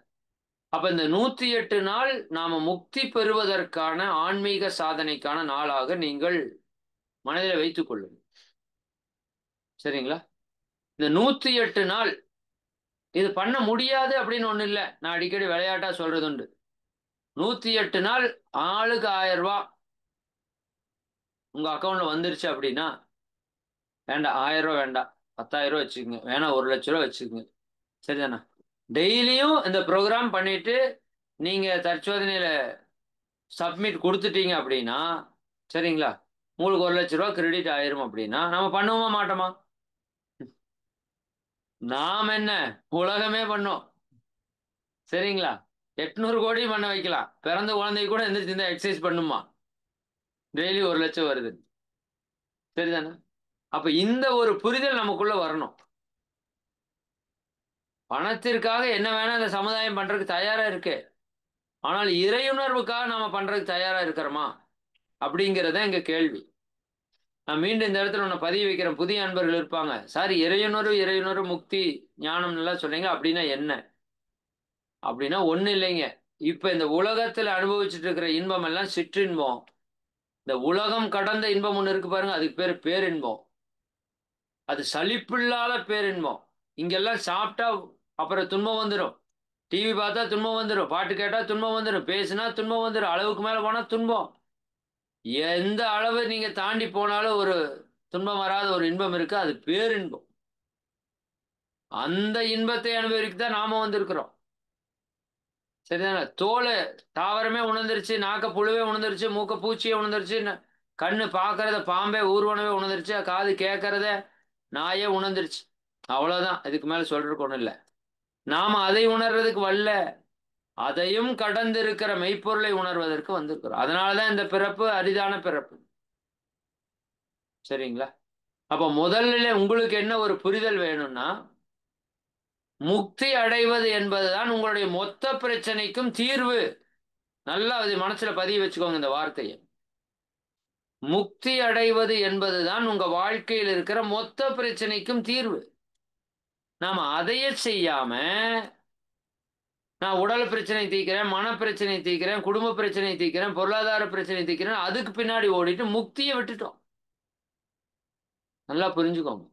அப்ப இந்த 108 நாள் நாம முக்தி பெறுவதற்கான ஆன்மீக சாதனைக்கான நாளாக நீங்கள் மனதில் வைத்துக் கொள்ளுங்கள். சரிங்களா? இந்த 108 நாள் இது பண்ண முடியாது அப்படின்னு ஒண்ணு இல்லை. நான் அடிக்கடி விளையாட்டா சொல்றது உண்டு. 108 நாள் ஆளுக்கு 1000 ரூபாய் உங்க அக்கௌண்ட்ல வந்துருச்சு அப்படின்னா வேண்டாம் 1000 ரூபாய் வேண்டாம், 10,000 ரூபாய் வச்சுக்கோங்க, வேணா 1,00,000 ரூபாய் வச்சுக்கோங்க. சரிதானா? டெய்லியும் இந்த ப்ரோக்ராம் பண்ணிட்டு நீங்க தற்சோதனையில சப்மிட் கொடுத்துட்டீங்க அப்படின்னா சரிங்களா, உங்களுக்கு 1,00,000 ரூபாய் கிரெடிட் ஆயிரும். அப்படின்னா நம்ம பண்ணுவோமா மாட்டோமா? நாம் என்ன, உலகமே பண்ணோம். சரிங்களா? 800 கோடி பண்ண வைக்கலாம். பிறந்த குழந்தை கூட எந்திரிச்சு இந்த எக்ஸசைஸ் பண்ணுமா? டெய்லி 1,00,000 வருது. சரிதானே? அப்ப இந்த ஒரு புரிதல் நமக்குள்ள வரணும். பணத்திற்காக என்ன வேணா இந்த சமுதாயம் பண்றதுக்கு தயாரா இருக்கு. ஆனால் இறையுணர்வுக்காக நாம பண்றதுக்கு தயாரா இருக்கிறோமா அப்படிங்கிறத எங்க கேள்வி. நான் மீண்டும் இந்த இடத்துல ஒண்ணு பதிவு வைக்கிறேன். புதிய அன்பர்கள் இருப்பாங்க. சார் இறையுணர்வு முக்தி ஞானம் எல்லாம் சொன்னீங்க, அப்படின்னா என்ன? அப்படின்னா ஒண்ணு இல்லைங்க. இப்ப இந்த உலகத்துல அனுபவிச்சுட்டு இருக்கிற இன்பம் எல்லாம் சிற்றின்பம். இந்த உலகம் கடந்த இன்பம் ஒண்ணு இருக்கு பாருங்க, அதுக்கு பேரு பேரின்பம். அது சலிப்பில்லாத பேரின்பம். இங்கெல்லாம் சாப்பிட்டா அப்புறம் துன்பம் வந்துடும். டிவி பார்த்தா துன்பம் வந்துடும், பாட்டு கேட்டா துன்பம் வந்துடும், பேசினா துன்பம் வந்துடும், அளவுக்கு மேல போனா துன்பம். எந்த அளவு நீங்க தாண்டி போனாலும் ஒரு துன்பம் வராத ஒரு இன்பம் இருக்கு, அது பேரின்பம். அந்த இன்பத்தை அனுபவிக்க தான் நாம வந்திருக்கிறோம். சரிதானே? தோலை தாவரமே உணர்ந்துருச்சு, நாக்க புழுவே உணர்ந்துருச்சு, மூக்க பூச்சியே உணர்ந்துருச்சு, கண்ணு பார்க்கறத பாம்பே ஊர்வனவே உணர்ந்துருச்சு, காது கேட்கறத நாயே உணர்ந்துருச்சு. அவ்வளவுதான். இதுக்கு மேல சொல்றதுக்கு ஒண்ணும் இல்லை. நாம அதை உணர்றதுக்கு வரல, அதையும் கடந்து இருக்கிற மெய்ப்பொருளை உணர்வதற்கு வந்திருக்கிறோம். அதனாலதான் இந்த பிறப்பு அரிதான பிறப்பு. சரிங்களா? அப்ப முதல்ல உங்களுக்கு என்ன ஒரு புரிதல் வேணும்னா, முக்தி அடைவது என்பதுதான் உங்களுடைய மொத்த பிரச்சனைக்கும் தீர்வு. நல்லா அது மனசுல பதிய வச்சுக்கோங்க இந்த வார்த்தையை. முக்தி அடைவது என்பதுதான் உங்க வாழ்க்கையில் இருக்கிற மொத்த பிரச்சனைக்கும் தீர்வு. நாம அதையே செய்யாம, நான் உடல் பிரச்சனை தீர்க்கிறேன், மன பிரச்சனை தீர்க்கிறேன், குடும்ப பிரச்சனை தீர்க்கிறேன், பொருளாதார பிரச்சனை தீர்க்கிறேன், அதுக்கு பின்னாடி ஓடிட்டு முக்தியை விட்டுட்டோம். நல்லா புரிஞ்சுக்கோங்க.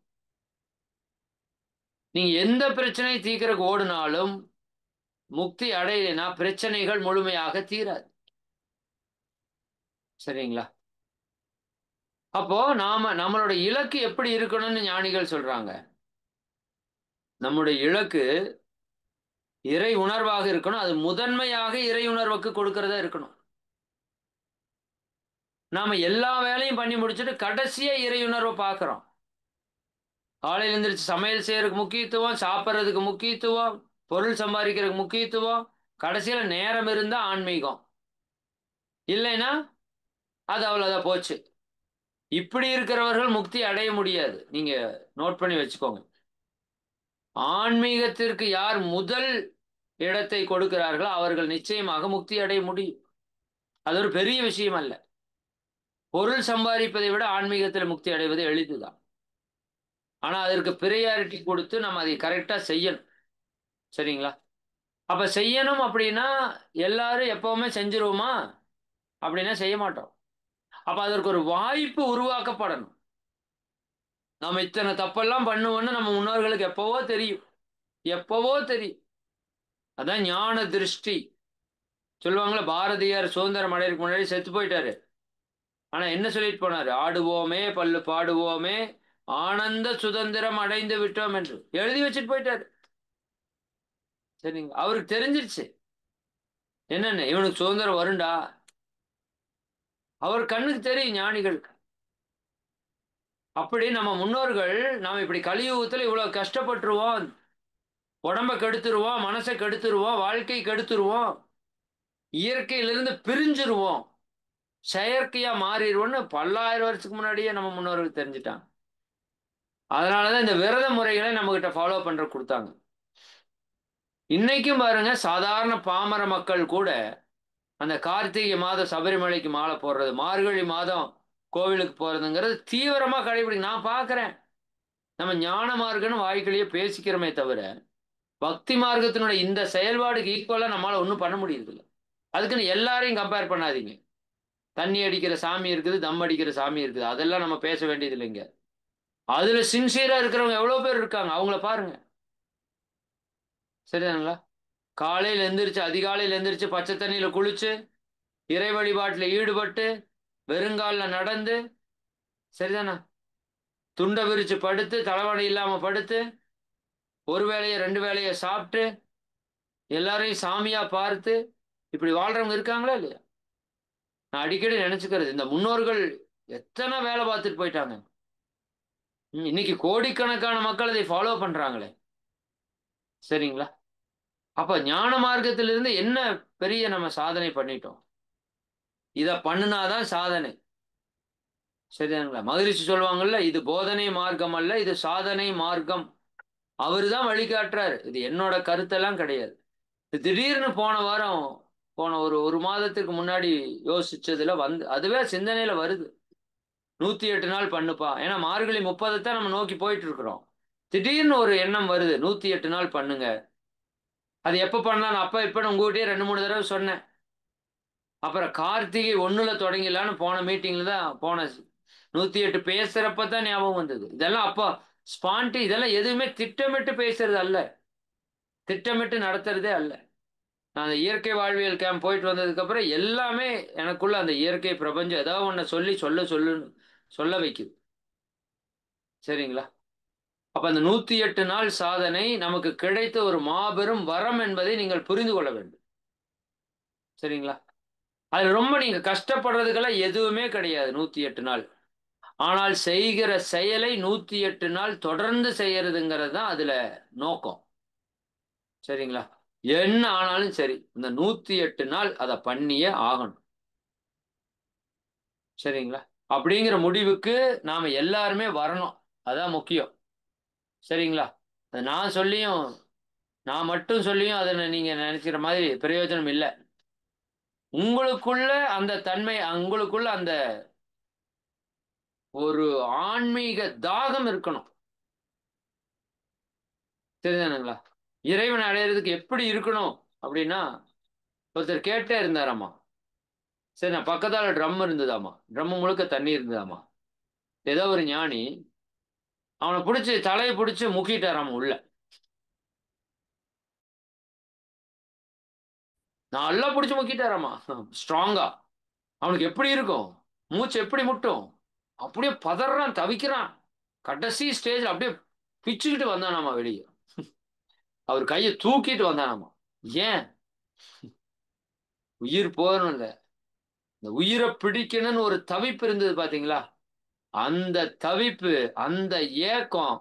நீங்க எந்த பிரச்சனை தீர்க்கறதுக்கு ஓடினாலும் முக்தி அடையலைன்னா பிரச்சனைகள் முழுமையாக தீராது. சரிங்களா? அப்போ நம்மளோட இலக்கு எப்படி இருக்கணும்னு ஞானிகள் சொல்றாங்க. நம்முடைய இலக்கு இறை உணர்வாக இருக்கணும். அது முதன்மையாக இறை உணர்வுக்கு கொடுக்கிறதா இருக்கணும். நாம எல்லா வேலையும் பண்ணி முடிச்சுட்டு கடைசியா இறை உணர்வை பார்க்கிறோம். காலையில எழுந்திரிச்சு சமையல் செய்யறதுக்கு முக்கியத்துவம், சாப்பிட்றதுக்கு முக்கியத்துவம், பொருள் சம்பாதிக்கிறதுக்கு முக்கியத்துவம், கடைசியில நேரம் இருந்தா ஆன்மீகம், இல்லைன்னா அது அவ்வளவுதான் போச்சு. இப்படி இருக்கிறவர்கள் முக்தி அடைய முடியாது. நீங்க நோட் பண்ணி வச்சுக்கோங்க. ஆன்மீகத்திற்கு யார் முதல் இடத்தை கொடுக்கிறார்களோ அவர்கள் நிச்சயமாக முக்தி அடைய முடியும். அது ஒரு பெரிய விஷயம் அல்ல. பொருள் சம்பாதிப்பதை விட ஆன்மீகத்தில் முக்தி அடைவது எளிதுதான். ஆனா அதற்கு பிரியாரிட்டி கொடுத்து நம்ம அதை கரெக்டா செய்யணும். சரிங்களா? அப்ப செய்யணும் அப்படின்னா எல்லாரும் எப்பவுமே செஞ்சிருவோமா அப்படின்னா செய்ய மாட்டோம். அப்ப அதற்கு ஒரு வாய்ப்பு உருவாக்கப்படணும். நம்ம இத்தனை தப்பெல்லாம் பண்ணுவோம்னு நம்ம முன்னோர்களுக்கு எப்பவோ தெரியும். எப்பவோ தெரியும். அதான் ஞான திருஷ்டி சொல்லுவாங்களே. பாரதியார் சுதந்திரம் அடையறதுக்கு முன்னாடி செத்து போயிட்டாரு. ஆனா என்ன சொல்லிட்டு போனாரு? ஆடுவோமே பல்லு பாடுவோமே ஆனந்த சுதந்திரம் அடைந்து விட்டோம் என்று எழுதி வச்சுட்டு போயிட்டாரு. சரிங்க, அவருக்கு தெரிஞ்சிருச்சு என்னன்னு, இவனுக்கு சுதந்திரம் வருண்டா. அவர் கண்ணுக்கு தெரியும் ஞானிகளுக்கு. அப்படி நம்ம முன்னோர்கள் நாம இப்படி கலியுகத்துல இவ்வளவு கஷ்டப்பட்டுருவோம், உடம்ப கெடுத்துருவோம், மனசை கெடுத்துருவோம், வாழ்க்கை கெடுத்துருவோம், இயற்கையிலிருந்து பிரிஞ்சிருவோம், செயற்கையா மாறிடுவோம்னு பல்லாயிரம் வருஷத்துக்கு முன்னாடியே நம்ம முன்னோர்கள் தெரிஞ்சுட்டாங்க. அதனாலதான் இந்த விரத முறைகளை நம்ம கிட்ட ஃபாலோ பண்ற கொடுத்தாங்க. இன்னைக்கும் பாருங்க, சாதாரண பாமர மக்கள் கூட அந்த கார்த்திகை மாதம் சபரிமலைக்கு மாலை போடுறது, மார்கழி மாதம் கோவிலுக்கு போறதுங்கிறது தீவிரமா கடைபிடிக்கும். நான் பார்க்கிறேன். நம்ம ஞான மார்க்கம்னு வாய்க்கிலேயே பேசிக்கிறோமே தவிர பக்தி மார்க்கத்தினுடைய இந்த செயல்பாடுக்கு ஈக்குவலா நம்மளால ஒன்றும் பண்ண முடியுது இல்லை. அதுக்குன்னு எல்லாரையும் கம்பேர் பண்ணாதீங்க. தண்ணி அடிக்கிற சாமி இருக்குது, தம் அடிக்கிற சாமி இருக்குது, அதெல்லாம் நம்ம பேச வேண்டியது இல்லைங்க. அதுல சின்சியரா இருக்கிறவங்க எவ்வளவு பேர் இருக்காங்க, அவங்கள பாருங்க. சரிதானுங்களா? காலையில் எந்திரிச்சு, அதிகாலையில் எந்திரிச்சு பச்சை தண்ணியில குளிச்சு இறை வழிபாட்டில் ஈடுபட்டு வெறுங்கால நடந்து, சரிதானா, துண்டை விரிச்சு படுத்து தலைவணி இல்லாம படுத்து ஒரு வேளையை ரெண்டு வேளையை சாப்பிட்டு எல்லாரையும் சாமியா பார்த்து இப்படி வாழ்றவங்க இருக்காங்களா இல்லையா? நான் அடிக்கடி நினைச்சுக்கிறது, இந்த முன்னோர்கள் எத்தனை வேலை பார்த்துட்டு போயிட்டாங்க. இன்னைக்கு கோடிக்கணக்கான மக்கள் அதை ஃபாலோ பண்றாங்களே. சரிங்களா? அப்ப ஞான மார்க்கத்திலிருந்து என்ன பெரிய நம்ம சாதனை பண்ணிட்டோம். இத பண்ணுனாதான் சாதனை. சரிதானுங்களா? மகிழ்ச்சி சொல்லுவாங்கல்ல, இது போதனை மார்க்கம் அல்ல, இது சாதனை மார்க்கம். அவரு தான் வழிகாட்டுறாரு. இது என்னோட கருத்தெல்லாம் கிடையாது. திடீர்னு போன வாரம், போன ஒரு மாதத்துக்கு முன்னாடி யோசிச்சதுல அதுவே சிந்தனையில வருது. 108 நாள் பண்ணுப்பா. ஏன்னா மார்கழி 30 தான் நம்ம நோக்கி போயிட்டு இருக்கிறோம். திடீர்னு ஒரு எண்ணம் வருது, 108 நாள் பண்ணுங்க. அது எப்ப பண்ணலாம்? அப்ப இப்ப உங்ககிட்டயே 2-3 தடவை சொன்னேன். அப்புறம் கார்த்திகை 1ல தொடங்கிடலான்னு போன மீட்டிங்ல தான், போன 108 பேசுறப்ப தான் ஞாபகம் வந்தது. இதெல்லாம் அப்போ இதெல்லாம் எதுவுமே திட்டமிட்டு பேசுறது அல்ல, திட்டமிட்டு நடத்துறதே அல்ல. நான் அந்த இயற்கை வாழ்வியல் கேம்ப் போயிட்டு வந்ததுக்கு அப்புறம் எல்லாமே எனக்குள்ள அந்த இயற்கை பிரபஞ்சம் ஏதாவது ஒண்ண சொல்ல வைக்குது. சரிங்களா? அப்ப அந்த 108 நாள் சாதனை நமக்கு கிடைத்த ஒரு மாபெரும் வரம் என்பதை நீங்கள் புரிந்து கொள்ள வேண்டும். சரிங்களா? அது ரொம்ப நீங்க கஷ்டப்படுறதுக்கெல்லாம் எதுவுமே கிடையாது 108 நாள். ஆனால் செய்கிற செயலை 108 நாள் தொடர்ந்து செய்யறதுங்கிறது தான் அதுல நோக்கம். சரிங்களா? என்ன ஆனாலும் சரி, இந்த 108 நாள் அதை பண்ணியே ஆகணும். சரிங்களா? அப்படிங்கிற முடிவுக்கு நாம எல்லாருமே வரணும். அதான் முக்கியம். சரிங்களா? நான் மட்டும் சொல்லியும் அதை நீங்க நினைக்கிற மாதிரி பிரயோஜனம் இல்லை. உங்களுக்குள்ள அந்த தன்மை, உங்களுக்குள்ள அந்த ஒரு ஆன்மீக தாகம் இருக்கணும். தெரியுதானுங்களா? இறைவனை அடையிறதுக்கு எப்படி இருக்கணும் அப்படின்னா, ஒருத்தர் கேட்டே இருந்தாராமா. சரி, நான் பக்கத்தால ட்ரம் இருந்ததாமா, ட்ரம் முழுக்க தண்ணி இருந்ததாமா. ஏதோ ஒரு ஞானி அவனை பிடிச்சி தலையை பிடிச்சி முக்கிட்டாராமா உள்ள. நல்லா பிடிச்சி முக்கிட்டாராமா ஸ்ட்ராங்கா. அவனுக்கு எப்படி இருக்கும், மூச்சு எப்படி முட்டும், அப்படியே பதறான், தவிக்கிறான். கடைசி ஸ்டேஜ்ல அப்படியே பிச்சுக்கிட்டு வந்தானாமா வெளியே. அவர் கையை தூக்கிட்டு வந்தானாமா. ஏன்? உயிர் போகணும் இல்ல, இந்த உயிரை பிடிக்கணும்னு ஒரு தவிப்பு இருந்தது பாத்தீங்களா? அந்த தவிப்பு, அந்த ஏக்கம்,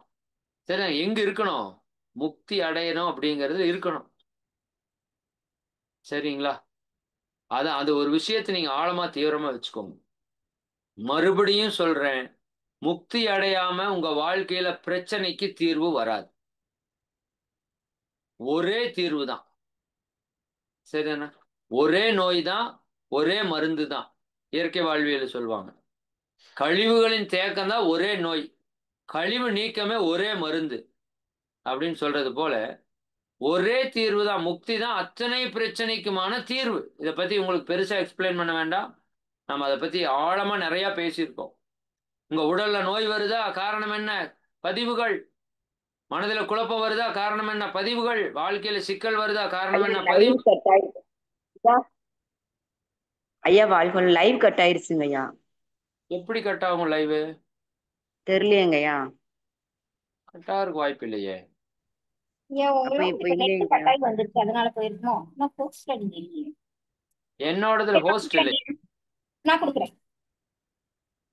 சரி எங்க இருக்கணும்? முக்தி அடையணும் அப்படிங்கிறது இருக்கணும். சரிங்களா? அதான் அது ஒரு விஷயத்தை நீங்க ஆழமா தீவிரமா வச்சுக்கோங்க. மறுபடியும் சொல்றேன், முக்தி அடையாம உங்க வாழ்க்கையில பிரச்சனைக்கு தீர்வு வராது. ஒரே தீர்வு தான். சரிதானே? ஒரே நோய் தான், ஒரே மருந்து தான். இயற்கை வாழ்வியல் சொல்லுவாங்க, கழிவுகளின் தேக்கம் தான் ஒரே நோய், கழிவு நீக்கமே ஒரே மருந்து அப்படின்னு சொல்றது போல ஒரே தீர்வு தான். முக்தி தான் அத்தனை பிரச்சனைக்குமான தீர்வு. இதை பத்தி உங்களுக்கு பெருசா எக்ஸ்பிளைன் பண்ண வேண்டாம். நம்ம அதை பத்தி ஆழமா நிறைய பேசியிருக்கோம். உங்க உடல்ல நோய் வருதா, காரணம் என்ன? பதிவுகள். மனதில் குழப்பம் வருதா, காரணம் என்ன? பதிவுகள். வாழ்க்கையில சிக்கல் வருதா, காரணம் ஐயா என்ன? லைவ் பதிவு. கட் ஆயிடுச்சு ஐயா. வாழ்க்கை லைவ் கட் ஆயிடுச்சுங்க ஐயா. எப்படி கட் ஆகும் லைவ்? தெரியலையேங்க ஐயா. கட் ஆகிறதுக்கு வாய்ப்பு இல்லையே. அப்ப இப்ப இப்ப நெட் இல்லைங்க. கட்டாய் வந்துருச்சு, அதனால போயிருக்குமோ. நான் போஸ்ட் அடிங்க, என்னோடதுல ஹோஸ்ட் இல்லை. நான் கொடுக்குறேன்.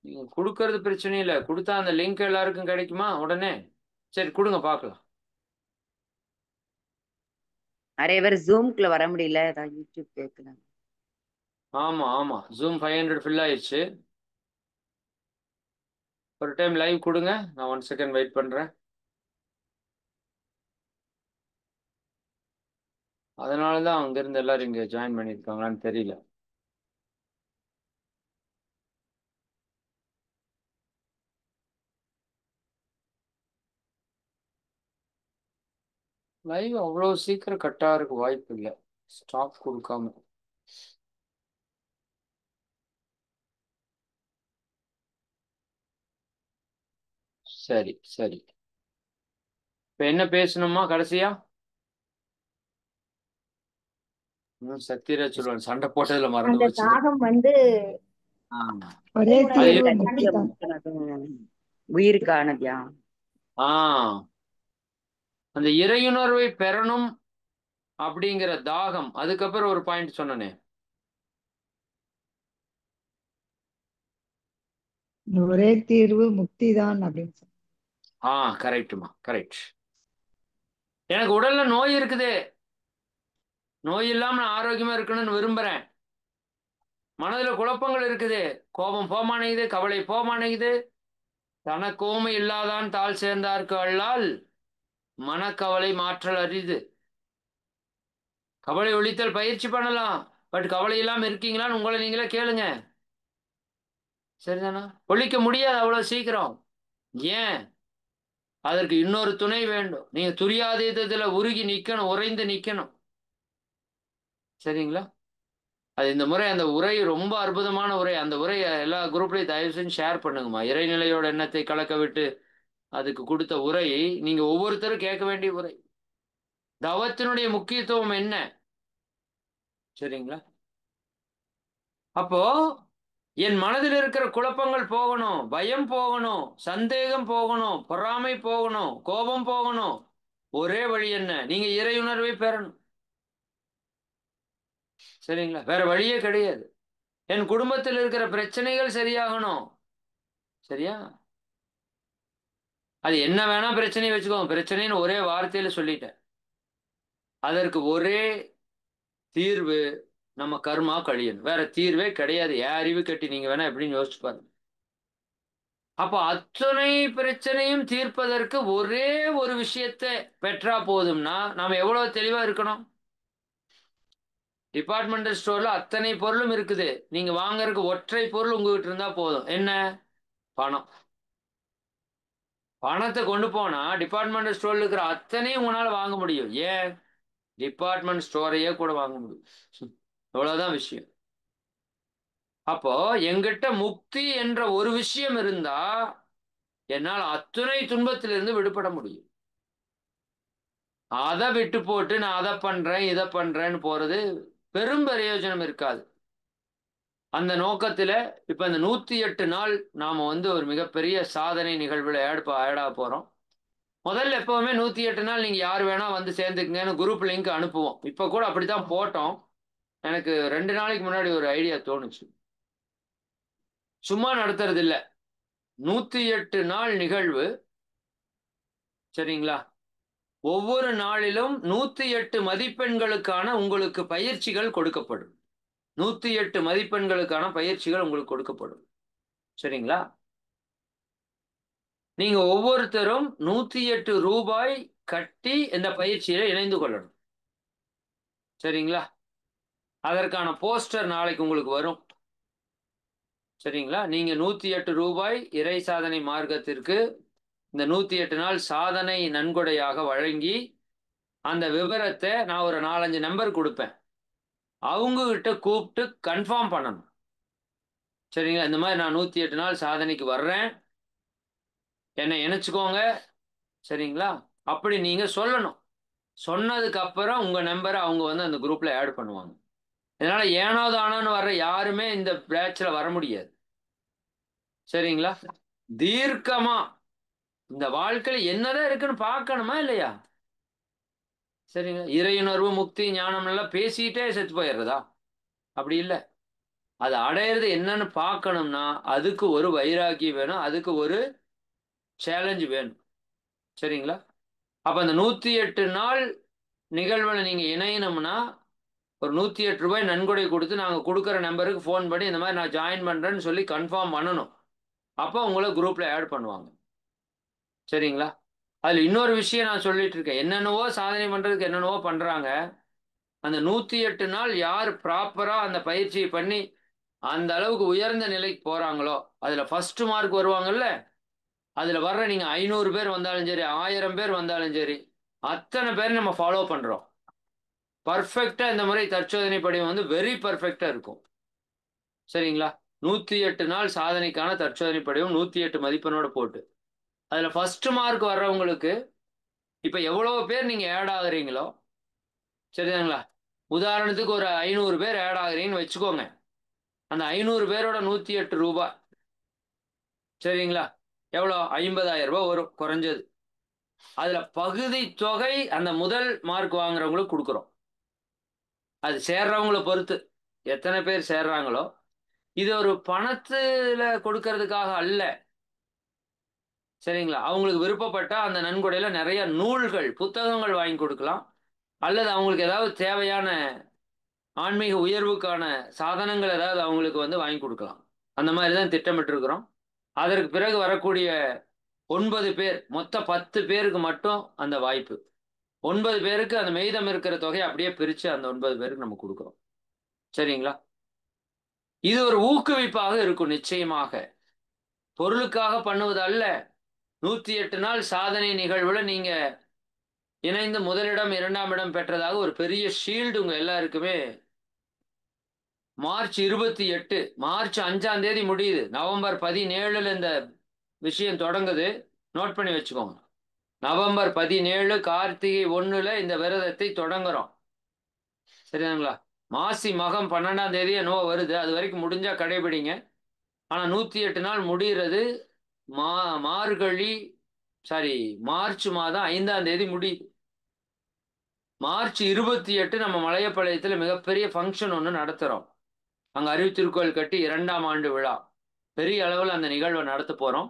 நீங்க கொடுக்கறது பிரச்சனை இல்லை, கொடுத்தா அந்த லிங்க் எல்லாருக்கும் கிடைக்குமா உடனே? சரி கொடுங்க பார்க்கலாம். நிறைய பேர் ஜூம்குள்ள வர முடியல, ஏதாவது யூடியூப் கேட்கலாம். ஆமா ஆமா, ஜூம் 500 ஃபில் ஆயிடுச்சு. ஒரு டைம் லைவ் கொடுங்க, நான் 1 செகண்ட் வெயிட் பண்றேன். அதனால தான் அங்கிருந்து எல்லாரும் இங்க ஜாயின் பண்ணியிருக்காங்களான்னு தெரியல. லைவ் அவ்வளோ சீக்கிரம் கட் ஆகிறதுக்கு வாய்ப்பு இல்லை, ஸ்டாப் கொடுக்காம. சரி சரி, இப்ப என்ன பேசணுமா கடைசியா? சத்யராஜ் சொல்லுவாங்க, சண்டை போட்டதுல மறந்து அந்த போச்சு. தாகம் வந்து ஆமா. ஒரே இறைவனுடைய தீர்வு அது- முக்தி தான். உயிருக்கானதுயா. ஆ, அந்த இறையுணர்வை பெறணும் அப்படிங்கிற தாகம். அதுக்கப்புறம் ஒரு பாயிண்ட் சொன்னனே, ஒரே தீர்வு முக்தி தான் அப்படின்னு சொல்லி. கரெக்டுமா, கரெக்ட். எனக்கு உடல்ல நோய் இருக்குது, நோய் இல்லாம நான் ஆரோக்கியமா இருக்கணும்னு விரும்புறேன். மனதுல குழப்பங்கள் இருக்குது, கோபம் போமானேங்குது, கவலை போமானேங்குது. தனக்கோமை இல்லாதான் தாழ் சேர்ந்தார்க்கு அல்லால் மனக்கவலை மாற்றல் அரிது. கவலை ஒழித்தல் பயிற்சி பண்ணலாம், பட் கவலை இல்லாம இருக்கீங்களான்னு உங்களை நீங்களே கேளுங்க. சரிதானா? ஒழிக்க முடியாது அவ்வளவு சீக்கிரம். ஏன்? அதற்கு இன்னொரு துணை வேண்டும். நீங்க துரியாதீதத்துல உருகி நிக்கணும், உறைந்து நிக்கணும். சரிங்களா? அது இந்த முறை அந்த உரை ரொம்ப அற்புதமான உரை. அந்த உரையை எல்லா குரூப்லையும் தயவு செஞ்சு ஷேர் பண்ணுங்கம்மா. இறைநிலையோட எண்ணத்தை கலக்க விட்டு அதுக்கு கொடுத்த உரையை நீங்க ஒவ்வொருத்தரும் கேட்க வேண்டிய உரை. தவத்தினுடைய முக்கியத்துவம் என்ன? சரிங்களா? அப்போ என் மனதில் இருக்கிற குழப்பங்கள் போகணும், பயம் போகணும், சந்தேகம் போகணும், பொறாமை போகணும், கோபம் போகணும். ஒரே வழி என்ன? நீங்க இறையுணர்வை பெறணும். சரிங்களா? வேற வழியே கிடையாது. என் குடும்பத்தில் இருக்கிற பிரச்சனைகள் சரியாகணும். சரியா? அது என்ன வேணா பிரச்சனையை வச்சுக்கோங்க, பிரச்சனைன்னு ஒரே வார்த்தையில சொல்லிட்டேன். அதற்கு ஒரே தீர்வு, நம்ம கர்மா கழியணும். வேற தீர்வே கிடையாது. அறிவு கட்டி நீங்க வேணா எப்படின்னு யோசிச்சு பாருங்க. அப்ப அத்தனை பிரச்சனையும் தீர்ப்பதற்கு ஒரே ஒரு விஷயத்தை பெற்றா போதும்னா நாம எவ்வளவு தெளிவா இருக்கணும். டிபார்ட்மெண்டல் ஸ்டோர்ல அத்தனை பொருளும் இருக்குது. நீங்க வாங்குறதுக்கு ஒற்றை பொருள் உங்ககிட்ட இருந்தா போதும். என்ன? பணம். பணத்தை கொண்டு போனா டிபார்ட்மெண்டல் ஸ்டோர்ல இருக்கிற அத்தனையும் உங்களால வாங்க முடியும். ஏன்? டிபார்ட்மெண்ட் ஸ்டோரையே கூட வாங்க முடியும். இவ்வளவுதான் விஷயம். அப்போ எங்கிட்ட முக்தி என்ற ஒரு விஷயம் இருந்தா என்னால் அத்துணை துன்பத்திலிருந்து விடுபட முடியும். அதை விட்டு போட்டு நான் அதை பண்றேன் இதை பண்றேன்னு போறது பெரும் பிரயோஜனம் இருக்காது. அந்த நோக்கத்துல இப்ப இந்த 108 நாள் நாம ஒரு மிகப்பெரிய சாதனை நிகழ்வுல ஆட் ஆக போறோம். முதல்ல எப்பவுமே 108 நாள் நீங்க யார் வேணா வந்து சேர்ந்துக்குங்கன்னு குரூப் லிங்க் அனுப்புவோம். இப்ப கூட அப்படித்தான் போட்டோம். எனக்கு 2 நாளைக்கு முன்னாடி ஒரு ஐடியா தோணுச்சு. சும்மா நடத்துறது இல்ல, 108 நாள் நிகழ்வு. சரிங்களா? ஒவ்வொரு நாளிலும் 108 மதிப்பெண்களுக்கான உங்களுக்கு பயிற்சிகள் கொடுக்கப்படும். 108 மதிப்பெண்களுக்கான பயிற்சிகள் உங்களுக்கு கொடுக்கப்படும். சரிங்களா? நீங்க ஒவ்வொருத்தரும் 108 ரூபாய் கட்டி இந்த பயிற்சியில இணைந்து கொள்ளணும். சரிங்களா? அதற்கான போஸ்டர் நாளைக்கு உங்களுக்கு வரும். சரிங்களா? நீங்க 108 ரூபாய் இறை சாதனை மார்க்கத்திற்கு இந்த 108 நாள் சாதனை நன்கொடையாக வழங்கி அந்த விவரத்தை நான் ஒரு 4-5 நம்பர் கொடுப்பேன். அவங்க கிட்ட கூப்பிட்டு கன்ஃபார்ம் பண்ணணும். சரிங்களா? இந்த மாதிரி நான் 108 நாள் சாதனைக்கு வர்றேன், என்னை இணைச்சுக்கோங்க. சரிங்களா? அப்படி நீங்க சொல்லணும். சொன்னதுக்கு அப்புறம் உங்க நம்பரை அவங்க அந்த குரூப்ல ஆட் பண்ணுவாங்க. இதனால ஏனோ தானோன்னு வர்ற யாருமே இந்த பேட்ச்ல வர முடியாது. சரிங்களா? தீர்க்கமா இந்த வாழ்க்கையில என்னதான் இருக்குன்னு பார்க்கணுமா இல்லையா? சரிங்களா? இறையுணர்வு, முக்தி, ஞானம் எல்லாம் பேசிட்டே செத்து போயிடுறதா? அப்படி இல்லை. அது அடையிறது என்னன்னு பார்க்கணும்னா அதுக்கு ஒரு வைராக்கியம் வேணும், அதுக்கு ஒரு சேலஞ்சு வேணும். சரிங்களா? அப்ப அந்த 108 நாள் நிகழ்வுல நீங்க இணையணும்னா ஒரு 108 ரூபாய் நன்கொடை கொடுத்து நாங்கள் கொடுக்குற நம்பருக்கு ஃபோன் பண்ணி இந்த மாதிரி நான் ஜாயின் பண்ணுறேன்னு சொல்லி கன்ஃபார்ம் பண்ணணும். அப்போ உங்களை குரூப்பில் ஆட் பண்ணுவாங்க. சரிங்களா? அதில் இன்னொரு விஷயம் நான் சொல்லிட்டு இருக்கேன். என்னென்னவோ சாதனை பண்ணுறதுக்கு என்னென்னவோ பண்ணுறாங்க. அந்த 108 நாள் யார் ப்ராப்பராக அந்த பயிற்சியை பண்ணி அந்த அளவுக்கு உயர்ந்த நிலைக்கு போகிறாங்களோ அதில் ஃபர்ஸ்ட் மார்க் வருவாங்கல்ல, அதில் வர்ற நீங்கள் 500 பேர் வந்தாலும் சரி, 1000 பேர் வந்தாலும் சரி, அத்தனை பேர் நம்ம ஃபாலோ பண்ணுறோம். பர்ஃபெக்டாக இந்த முறை தற்சோதனை படிவம் வெரி பர்ஃபெக்டாக இருக்கும். சரிங்களா? 108 நாள் சாதனைக்கான தற்சோதனை படிவம் 108 மதிப்பெண்ணோட போட்டு அதில் ஃபர்ஸ்ட் மார்க் வர்றவங்களுக்கு இப்போ எவ்வளோ பேர் நீங்கள் ஆட் ஆகுறீங்களோ, சரிதாங்களா? உதாரணத்துக்கு ஒரு 500 பேர் ஆட் ஆகுறீங்கன்னு வச்சுக்கோங்க. அந்த 500 பேரோட 108 ரூபாய். சரிங்களா? எவ்வளோ? 50,000 ரூபாய் வரும் குறைஞ்சது. அதில் பகுதி தொகை அந்த முதல் மார்க் வாங்குறவங்களுக்கு கொடுக்குறோம். அது சேர்றவங்களை பொறுத்து எத்தனை பேர் சேர்றாங்களோ. இது ஒரு பணத்துல கொடுக்கறதுக்காக அல்ல. சரிங்களா? அவங்களுக்கு விருப்பப்பட்டா அந்த நன்கொடையில நிறைய நூல்கள், புத்தகங்கள் வாங்கி கொடுக்கலாம். அல்லது அவங்களுக்கு ஏதாவது தேவையான ஆன்மீக உயர்வுக்கான சாதனங்கள் ஏதாவது அவங்களுக்கு வாங்கி கொடுக்கலாம். அந்த மாதிரி தான் திட்டமிட்டு இருக்கிறோம். அதற்கு பிறகு வரக்கூடிய 9 பேர், மொத்த 10 பேருக்கு மட்டும் அந்த வாய்ப்பு. 9 பேருக்கு அந்த மீதம் இருக்கிற தொகையை அப்படியே பிரித்து அந்த 9 பேருக்கு நம்ம கொடுக்குறோம். சரிங்களா? இது ஒரு ஊக்குவிப்பாக இருக்கும். நிச்சயமாக பொருளுக்காக பண்ணுவது அல்ல. 108 நாள் சாதனை நிகழ்வுல நீங்க இணைந்து முதலிடம் 2ஆம் இடம் பெற்றதாக ஒரு பெரிய ஷீல்டு உங்க எல்லாருக்குமே மார்ச் 28, மார்ச் 5ஆம் தேதி முடியுது. நவம்பர் 17 இந்த விஷயம் தொடங்குது. நோட் பண்ணி வச்சுக்கோங்க. நவம்பர் 17 கார்த்திகை 1 இந்த விரதத்தை தொடங்குறோம். சரிதாங்களா? மாசி மகம் 12ஆம் தேதி என்னவோ வருது. அது வரைக்கும் முடிஞ்சா கடைபிடிங்க. ஆனா 108 நாள் முடிகிறது மார்ச் மாதம் 5ஆம் தேதி முடியுது. மார்ச் 28 நம்ம மலையப்பாளையத்தில் மிகப்பெரிய ஃபங்க்ஷன் ஒன்று நடத்துகிறோம். அங்கே அறிவுத்திருக்கோயில் கட்டி 2ஆம் ஆண்டு விழா பெரிய அளவில் அந்த நிகழ்வை நடத்த போகிறோம்.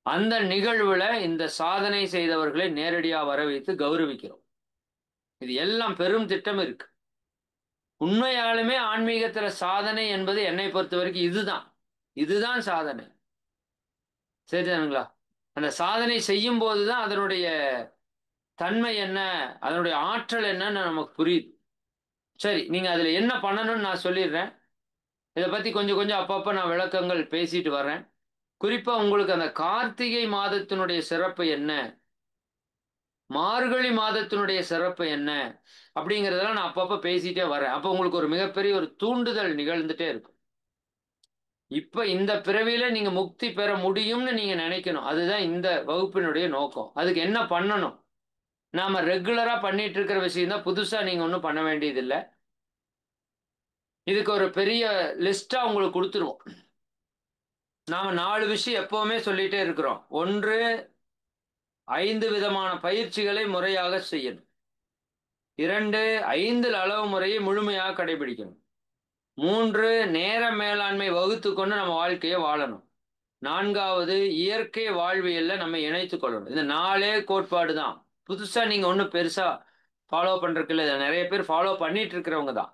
அந்த நிகழ்வில் இந்த சாதனை செய்தவர்களை நேரடியாக வர வைத்து கௌரவிக்கிறோம். இது எல்லாம் பெரும் திட்டம் இருக்கு. உண்மையாலுமே ஆன்மீகத்தில் சாதனை என்பது என்னை பொறுத்த வரைக்கும் இதுதான் சாதனை. சரிதானுங்களா? அந்த சாதனை செய்யும் போதுதான் அதனுடைய தன்மை என்ன, அதனுடைய ஆற்றல் என்னன்னு நமக்கு புரியுது. சரி, நீங்க அதுல என்ன பண்ணணும்னு நான் சொல்லிடுறேன். இதை பத்தி கொஞ்சம் கொஞ்சம் அப்பப்ப நான் விளக்கங்கள் பேசிட்டு வர்றேன். குறிப்பா உங்களுக்கு அந்த கார்த்திகை மாதத்தினுடைய சிறப்பு என்ன, மார்கழி மாதத்தினுடைய சிறப்பு என்ன அப்படிங்கிறதெல்லாம் நான் அப்பப்ப பேசிட்டே வரேன். அப்போ உங்களுக்கு ஒரு மிகப்பெரிய ஒரு தூண்டுதல் நிகழ்ந்துட்டே இருக்கும். இப்ப இந்த பிறவியில நீங்க முக்தி பெற முடியும்னு நீங்க நினைக்கணும். அதுதான் இந்த வகுப்பினுடைய நோக்கம். அதுக்கு என்ன பண்ணணும்? நாம ரெகுலரா பண்ணிட்டு இருக்கிற விஷயம் தான். புதுசா நீங்க ஒன்றும் பண்ண வேண்டியதில்லை. இதுக்கு ஒரு பெரிய லிஸ்டா உங்களுக்கு கொடுத்துருவோம். நாம 4 விஷயம் எப்பவுமே சொல்லிட்டே இருக்கிறோம். 1, 5 விதமான பயிற்சிகளை முறையாக செய்யணும். 2, 5 அளவு முறையை முழுமையாக கடைபிடிக்கணும். 3, நேர மேலாண்மை வகுத்து கொண்டு நம்ம வாழ்க்கையை வாழணும். 4வது, இயற்கை வாழ்வியல்ல நம்ம இணைத்துக் கொள்ளணும். இந்த 4 கோட்பாடு தான். புதுசா நீங்க ஒன்றும் பெருசா ஃபாலோ பண்றதுக்கு இல்லை. இதை நிறைய பேர் ஃபாலோ பண்ணிட்டு இருக்கிறவங்க தான்.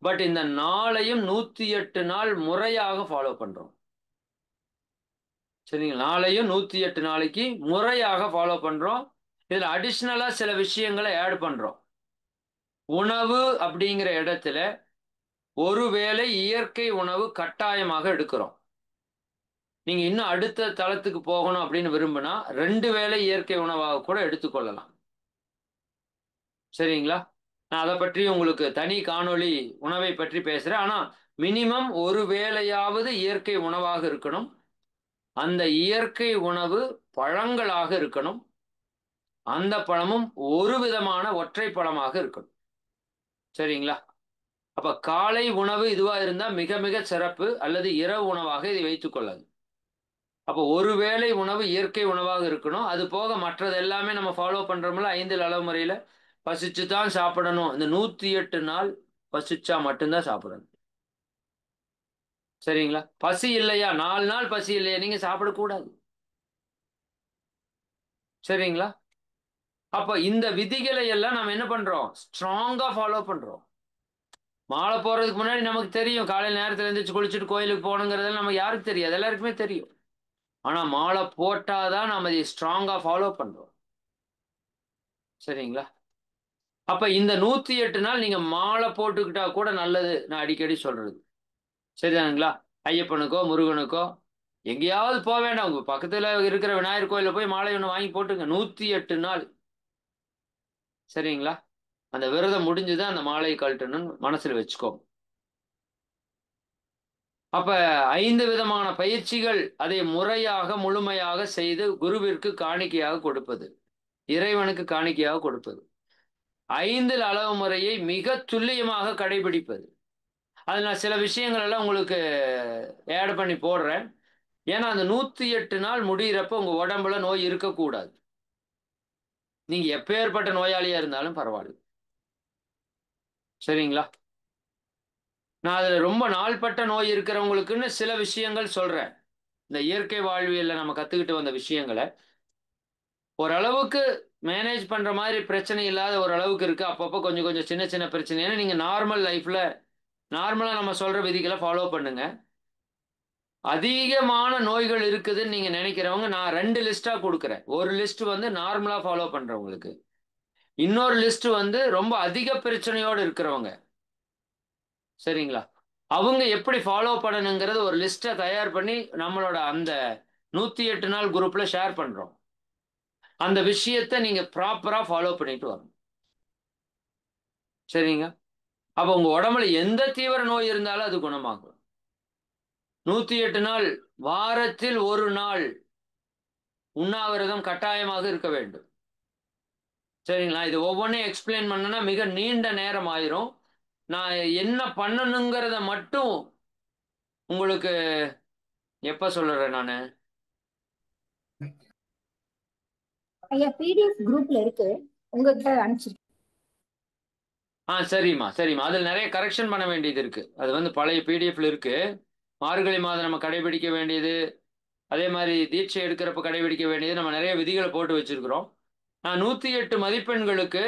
பட் இந்த 4ஐயும் 108 நாள் முறையாக ஃபாலோ பண்றோம். சரிங்களா? 4ஐயும் 108 நாளைக்கு முறையாக ஃபாலோ பண்றோம். இதுல அடிஷ்னலா சில விஷயங்களை ஆட் பண்றோம். உணவு அப்படிங்கிற இடத்துல ஒருவேளை இயற்கை உணவு கட்டாயமாக எடுக்கிறோம். நீங்க இன்னும் அடுத்த தளத்துக்கு போகணும் அப்படின்னு விரும்பினா 2 வேளை இயற்கை உணவாக கூட எடுத்துக்கொள்ளலாம். சரிங்களா? நான் அதை பற்றி உங்களுக்கு தனி காணொளி உணவை பற்றி பேசுறேன். ஆனா மினிமம் ஒரு வேளையாவது இயற்கை உணவாக இருக்கணும். அந்த இயற்கை உணவு பழங்களாக இருக்கணும். அந்த பழமும் ஒரு விதமான ஒற்றை பழமாக இருக்கணும். சரிங்களா? அப்ப காலை உணவு இதுவா இருந்தா மிக மிக சிறப்பு, அல்லது இரவு உணவாக இதை வைத்துக் கொள்ளாது. அப்போ ஒருவேளை உணவு இயற்கை உணவாக இருக்கணும். அது போக மற்றது எல்லாமே நம்ம ஃபாலோ பண்றோம்ல 5 அளவு முறையில. பசிச்சு தான் சாப்பிடணும். இந்த 108 நாள் பசிச்சா மட்டும்தான் சாப்பிடணும். சரிங்களா? பசி இல்லையா, 4 நாள் பசி இல்லையா, நீங்க சாப்பிடக்கூடாது. சரிங்களா? அப்ப இந்த விதிகளை எல்லாம் நம்ம என்ன பண்றோம்? ஸ்ட்ராங்கா ஃபாலோ பண்றோம். மாலை போறதுக்கு முன்னாடி நமக்கு தெரியும், காலையில் நேரத்தில் எழுந்திரிச்சு குளிச்சுட்டு கோயிலுக்கு போகணுங்கிறதெல்லாம் நமக்கு யாருக்கு தெரியாது, எல்லாருக்குமே தெரியும். ஆனா மாலை போட்டாதான் நம்ம இதை ஸ்ட்ராங்கா ஃபாலோ பண்றோம். சரிங்களா? அப்ப இந்த 108 நாள் நீங்க மாலை போட்டுக்கிட்டா கூட நல்லது. நான் அடிக்கடி சொல்றது சரிதானுங்களா? ஐயப்பனுக்கோ முருகனுக்கோ எங்கேயாவது போக வேண்டாம், உங்க பக்கத்துல இருக்கிற விநாயகர் கோயில போய் மாலை ஒன்று வாங்கி போட்டுங்க. 108 நாள். சரிங்களா? அந்த விரதம் முடிஞ்சுதான் அந்த மாலையை கழட்டணும்னு மனசுல வச்சுக்கோ. அப்ப 5 விதமான பயிற்சிகள், அதை முறையாக முழுமையாக செய்து குருவிற்கு காணிக்கையாக கொடுப்பது, இறைவனுக்கு காணிக்கையாக கொடுப்பது. 5 அளவு முறையை மிக துல்லியமாக கடைபிடிப்பது. அது நான் சில விஷயங்கள் எல்லாம் உங்களுக்கு ஆட் பண்ணி போடுறேன். ஏன்னா அந்த 108 நாள் முடிகிறப்ப உங்க உடம்புல நோய் இருக்கக்கூடாது. நீங்க எப்பேற்பட்ட நோயாளியா இருந்தாலும் பரவாயில்ல. சரிங்களா? நான் அதுல ரொம்ப நாள்பட்ட நோய் இருக்கிறவங்களுக்குன்னு சில விஷயங்கள் சொல்றேன். இந்த இயற்கை வாழ்வியல்ல நம்ம கத்துக்கிட்டு வந்த விஷயங்களை ஓரளவுக்கு மேனேஜ் பண்ற மாதிரி பிரச்சனை இல்லாத ஒரு அளவுக்கு இருக்கு. அப்பப்போ கொஞ்சம் கொஞ்சம் சின்ன சின்ன பிரச்சனை. ஏன்னா நீங்க நார்மல் லைஃப்ல நார்மலா நம்ம சொல்ற விதிகளை ஃபாலோ பண்ணுங்க. அதிகமான நோய்கள் இருக்குதுன்னு நீங்க நினைக்கிறவங்க நான் 2 லிஸ்டா கொடுக்குறேன். ஒரு லிஸ்ட் வந்து நார்மலா ஃபாலோ பண்றவங்களுக்கு, இன்னொரு லிஸ்ட் வந்து ரொம்ப அதிக பிரச்சனையோடு இருக்கிறவங்க. சரிங்களா? அவங்க எப்படி ஃபாலோ பண்ணணுங்கிறது ஒரு லிஸ்ட்டை தயார் பண்ணி நம்மளோட அந்த 108 நாள் குரூப்ல ஷேர் பண்றோம். அந்த விஷயத்தை நீங்க ப்ராப்பரா ஃபாலோ பண்ணிட்டு வரணும். சரிங்க? அப்போ உங்க உடம்புல எந்த தீவிர நோய் இருந்தாலும் அது குணமாகும். 108 நாள், வாரத்தில் ஒரு நாள் உண்ணாவிரதம் கட்டாயமாக இருக்க வேண்டும். சரிங்களா? இது ஒவ்வொன்றையும் எக்ஸ்பிளைன் பண்ணனா மிக நீண்ட நேரம் ஆயிரும். நான் என்ன பண்ணணுங்கிறத மட்டும் உங்களுக்கு எப்ப சொல்லுறேன் நானு? ஐயா பிடிஎஃப் குரூப்ல இருக்கு, உங்ககிட்ட அனுப்பிச்சிருக்கேன். சரிம்மா சரிம்மா. அதில் நிறைய கரெக்ஷன் பண்ண வேண்டியது இருக்கு. அது வந்து பழைய பிடிஎஃப்ல இருக்கு. மார்கழி மாதம் நம்ம கடைபிடிக்க வேண்டியது, அதே மாதிரி தீட்சை எடுக்கிறப்ப கடைபிடிக்க வேண்டியது, நம்ம நிறைய விதிகளை போட்டு வச்சிருக்கிறோம். நான் 108 மதிப்பெண்களுக்கு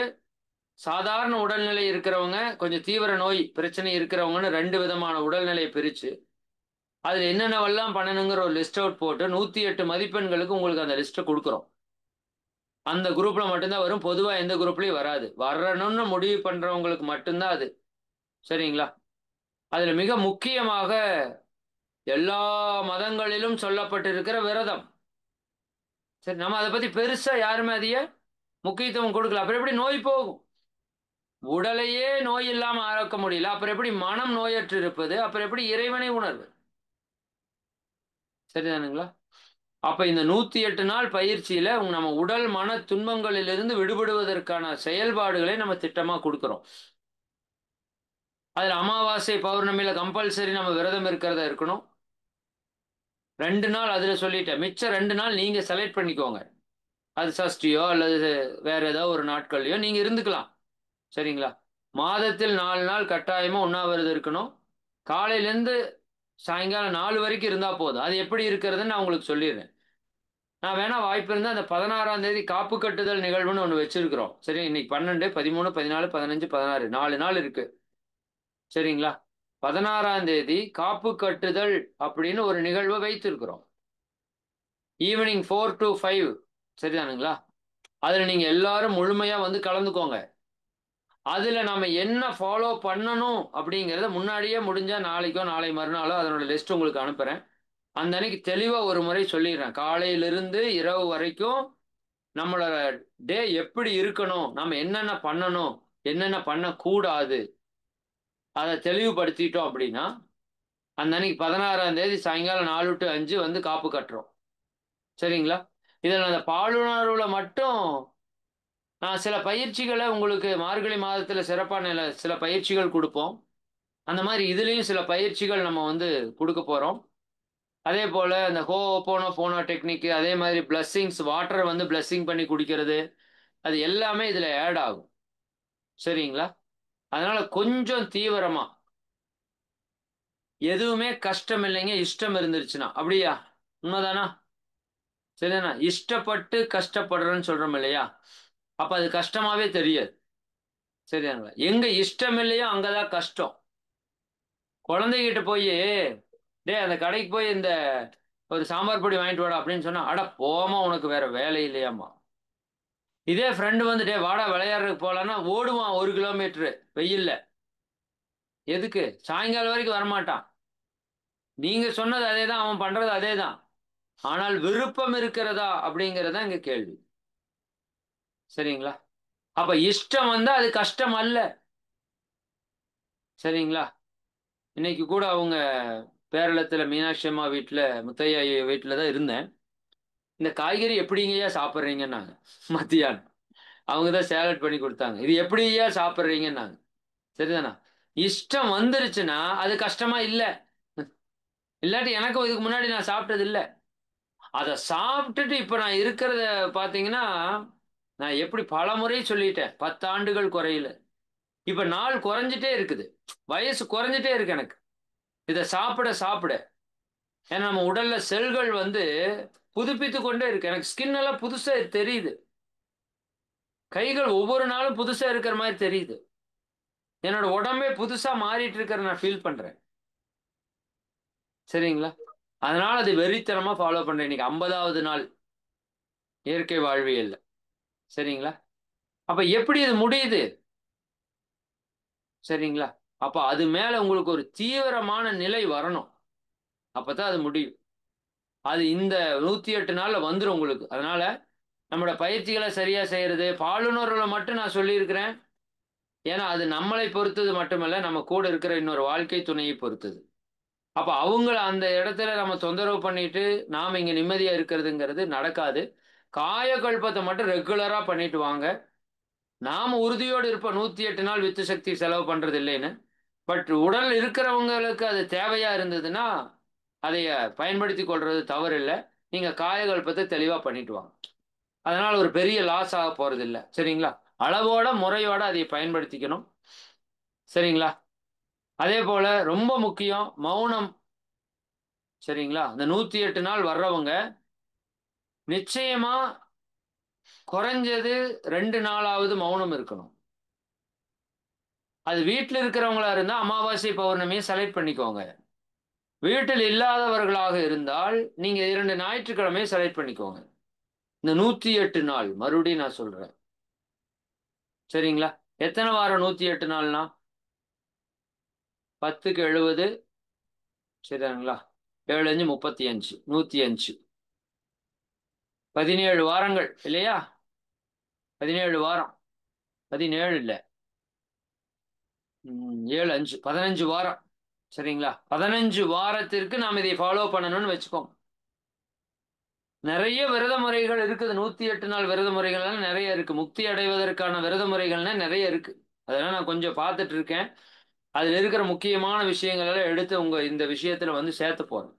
சாதாரண உடல்நிலை இருக்கிறவங்க, கொஞ்சம் தீவிர நோய் பிரச்சனை இருக்கிறவங்கன்னு 2 விதமான உடல்நிலையை பிரித்து அதில் என்னென்னவெல்லாம் பண்ணணுங்கிற ஒரு லிஸ்ட் அவுட் போட்டு 108 மதிப்பெண்களுக்கு உங்களுக்கு அந்த லிஸ்ட்டை கொடுக்குறோம். அந்த குரூப்ல மட்டும்தான் வரும். பொதுவாக எந்த குரூப்லையும் வராது. வரணும்னு முடிவு பண்றவங்களுக்கு மட்டும்தான் அது சரிங்களா? அதுல மிக முக்கியமாக எல்லா மதங்களிலும் சொல்லப்பட்டிருக்கிற விரதம். சரி, நம்ம அதை பத்தி பெருசா யாருமே அதிக முக்கியத்துவம் கொடுக்கல. அப்புறம் எப்படி நோய் போகும்? உடலையே நோய் இல்லாம ஆக்க முடியல, அப்புறம் எப்படி மனம் நோயற்று இருப்பது? அப்புறம் எப்படி இறைவனை உணர்வு? சரிதானுங்களா? அப்ப இந்த 108 நாள் பயிற்சியில நம்ம உடல் மன துன்பங்களிலிருந்து விடுபடுவதற்கான செயல்பாடுகளை நம்ம திட்டமா கொடுக்கிறோம். அதுல அமாவாசை பௌர்ணமியில கம்பல்சரி நம்ம விரதம் இருக்கிறதா இருக்கணும். 2 நாள் அதுல சொல்லிட்டேன். மிச்சம் 2 நாள் நீங்க செலக்ட் பண்ணிக்கோங்க. அது சஷ்டியோ அல்லது வேற ஏதாவது ஒரு நாட்கள்லயோ நீங்க இருந்துக்கலாம். சரிங்களா? மாதத்தில் 4 நாள் கட்டாயமா உண்ணாவிரதம் இருக்கணும். காலையிலேருந்து சாயங்காலம் 4 வரைக்கும் இருந்தா போதும். அது எப்படி இருக்கிறதுன்னு நான் உங்களுக்கு சொல்லிடுறேன். நான் வேணா வாய்ப்பு இருந்தா அந்த 16ஆம் தேதி காப்பு கட்டுதல் நிகழ்வுன்னு ஒன்று வச்சிருக்கிறோம். சரி, இன்னைக்கு 12, 13, 14, 15, 16 4 நாள் இருக்கு. சரிங்களா? 16ஆம் தேதி காப்பு கட்டுதல் அப்படின்னு ஒரு நிகழ்வை வைத்திருக்கிறோம். Evening 4 to 5. சரிதானுங்களா? அதுல நீங்க எல்லாரும் முழுமையா வந்து கலந்துக்கோங்க. அதுல நம்ம என்ன ஃபாலோ பண்ணணும் அப்படிங்கிறத முன்னாடியே முடிஞ்சா நாளைக்கோ நாளை மறுநாளோ அதனோட லிஸ்ட் உங்களுக்கு அனுப்புறேன். அந்த அன்னைக்கு தெளிவா ஒரு முறை சொல்லிடுறேன். காலையிலிருந்து இரவு வரைக்கும் நம்மளோட டே எப்படி இருக்கணும், நம்ம என்னென்ன பண்ணணும், என்னென்ன பண்ணக்கூடாது, அதை தெளிவுபடுத்திட்டோம் அப்படின்னா அந்த அன்னைக்கு 16ஆம் தேதி சாயங்காலம் 4 to 5 வந்து காப்பு கட்டுறோம். சரிங்களா? இதில் அந்த பாலுணர்வுல மட்டும் நான் சில பயிற்சிகளை உங்களுக்கு மார்கழி மாதத்தில் சிறப்பான சில பயிற்சிகள் கொடுப்போம். அந்த மாதிரி இதுலேயும் சில பயிற்சிகள் நம்ம வந்து கொடுக்க போகிறோம். அதே போல் இந்த போனோ டெக்னிக்கு, அதே மாதிரி பிளஸ்ஸிங்ஸ், வாட்டரை வந்து பிளஸ்ஸிங் பண்ணி குடிக்கிறது, அது எல்லாமே இதில் ஆட் ஆகும். சரிங்களா? அதனால் கொஞ்சம் தீவிரமாக, எதுவுமே கஷ்டம் இல்லைங்க இஷ்டம் இருந்துருச்சுன்னா. அப்படியா? உண்மைதானா? சரிதானா? இஷ்டப்பட்டு கஷ்டப்படுறேன்னு சொல்கிறோம் இல்லையா? அப்போ அது கஷ்டமாகவே தெரியாது. சரிதாங்களா? எங்கே இஷ்டம் இல்லையோ அங்கே தான் கஷ்டம். குழந்தைகிட்ட போய் டே அந்த கடைக்கு போய் இந்த ஒரு சாம்பார் பொடி வாங்கிட்டு வாடா அப்படின்னு சொன்னா, அட போமா உனக்கு வேற வேலை இல்லையாம்மா. இதே ஃப்ரெண்டு வந்து டே வாடா விளையாடுறதுக்கு போகலான்னா ஓடுவான் 1 கிலோமீட்டரு வெயில்ல. எதுக்கு? சாயங்காலம் வரைக்கும் வரமாட்டான். நீங்க சொன்னது அதே தான், அவன் பண்றது அதே தான். ஆனால் விருப்பம் இருக்கிறதா அப்படிங்கிறதா இங்க கேள்வி. சரிங்களா? அப்ப இஷ்டம் வந்தா அது கஷ்டம் அல்ல. சரிங்களா? இன்னைக்கு கூட அவங்க பேரளத்தில் மீனாட்சி அம்மா வீட்டில், முத்தையா வீட்டில் தான் இருந்தேன். இந்த காய்கறி எப்படிங்கய்யா சாப்பிட்றீங்கன்னாங்க மத்தியானம். அவங்க தான் சேலட் பண்ணி கொடுத்தாங்க. இது எப்படியா சாப்பிட்றீங்கன்னாங்க. சரிதானா? இஷ்டம் வந்துருச்சுன்னா அது கஷ்டமா இல்லை. இல்லாட்டி எனக்கும் இதுக்கு முன்னாடி நான் சாப்பிட்டது இல்லை. அதை சாப்பிட்டுட்டு இப்போ நான் இருக்கிறத பார்த்தீங்கன்னா, நான் எப்படி பல முறை சொல்லிட்டேன், 10 ஆண்டுகள் குறையில. இப்போ நாள் குறைஞ்சிட்டே இருக்குது, வயசு குறைஞ்சிட்டே இருக்கு எனக்கு. இதை சாப்பிட சாப்பிட ஏன்னா நம்ம உடல்ல செல்கள் வந்து புதுப்பித்து கொண்டே இருக்கு. எனக்கு ஸ்கின் எல்லாம் புதுசா தெரியுது. கைகள் ஒவ்வொரு நாளும் புதுசா இருக்கிற மாதிரி தெரியுது. என்னோட உடம்பே புதுசா மாறிட்டு இருக்கிற நான் ஃபீல் பண்றேன். சரிங்களா? அதனால அது வெறித்தனமா ஃபாலோ பண்றேன். இன்னைக்கு 50வது நாள் இயற்கை வாழ்வியல்ல. சரிங்களா? அப்ப எப்படி இது முடியுது? சரிங்களா? அப்ப அது மேல உங்களுக்கு ஒரு தீவிரமான நிலை வரணும். அப்பதான் அது முடியும். அது இந்த 108 நாள்ல வந்துடும் உங்களுக்கு. அதனால நம்மளோட பயிற்சிகளை சரியா செய்யறது, பாலுணர்வுல மட்டும் நான் சொல்லியிருக்கிறேன். ஏன்னா அது நம்மளை பொறுத்தது மட்டுமல்ல, நம்ம கூட இருக்கிற இன்னொரு வாழ்க்கை துணையை பொறுத்தது. அப்ப அவங்கள அந்த இடத்துல நம்ம தொந்தரவு பண்ணிட்டு நாம இங்க நிம்மதியா இருக்கிறதுங்கிறது நடக்காது. காயகல்பத்தை மட்டும் ரெகுலரா பண்ணிட்டு வாங்க. நாம உறுதியோடு இருப்போம் 108 நாள் வித்து சக்தி செலவு பண்றது இல்லைன்னு. பட் உடல் இருக்கிறவங்களுக்கு அது தேவையா இருந்ததுன்னா அதை பயன்படுத்தி கொள்றது தவறு இல்லை. நீங்க காயகல்பத்தை தெளிவா பண்ணிட்டு வாங்க. அதனால ஒரு பெரிய லாஸ் ஆக போறது இல்லை. சரிங்களா? அளவோட முறையோட அதை பயன்படுத்திக்கணும். சரிங்களா? அதே போல ரொம்ப முக்கியம் மௌனம். சரிங்களா? இந்த 108 நாள் வர்றவங்க நிச்சயமா குறைஞ்சது 2 நாளாவது மௌனம் இருக்கணும். அது வீட்டில் இருக்கிறவங்களா இருந்தா அமாவாசை பௌர்ணமியை செலக்ட் பண்ணிக்கோங்க. வீட்டில் இல்லாதவர்களாக இருந்தால் நீங்க 2 ஞாயிற்றுக்கிழமையை செலக்ட் பண்ணிக்கோங்க. இந்த 108 நாள் மறுபடியும் நான் சொல்றேன். சரிங்களா? எத்தனை வாரம் 108 நாள்னா? 10க்கு 70 சரிதானுங்களா? 7 5 35 105 17 வாரங்கள் இல்லையா? 17 வாரம் 17 இல்லை 7 5 15 வாரம் சரிங்களா? 15 வாரத்திற்கு நாம் இதை ஃபாலோ பண்ணணும்னு வச்சுக்கோங்க. நிறைய விரத முறைகள் இருக்குது. 108 நாள் விரத முறைகள்லாம் நிறைய இருக்கு. முக்தி அடைவதற்கான விரத முறைகள்னா நிறைய இருக்கு. அதெல்லாம் நான் கொஞ்சம் பார்த்துட்டு இருக்கேன். அதில் இருக்கிற முக்கியமான விஷயங்கள் எல்லாம் எடுத்து உங்க இந்த விஷயத்துல வந்து சேர்த்து போறேன்.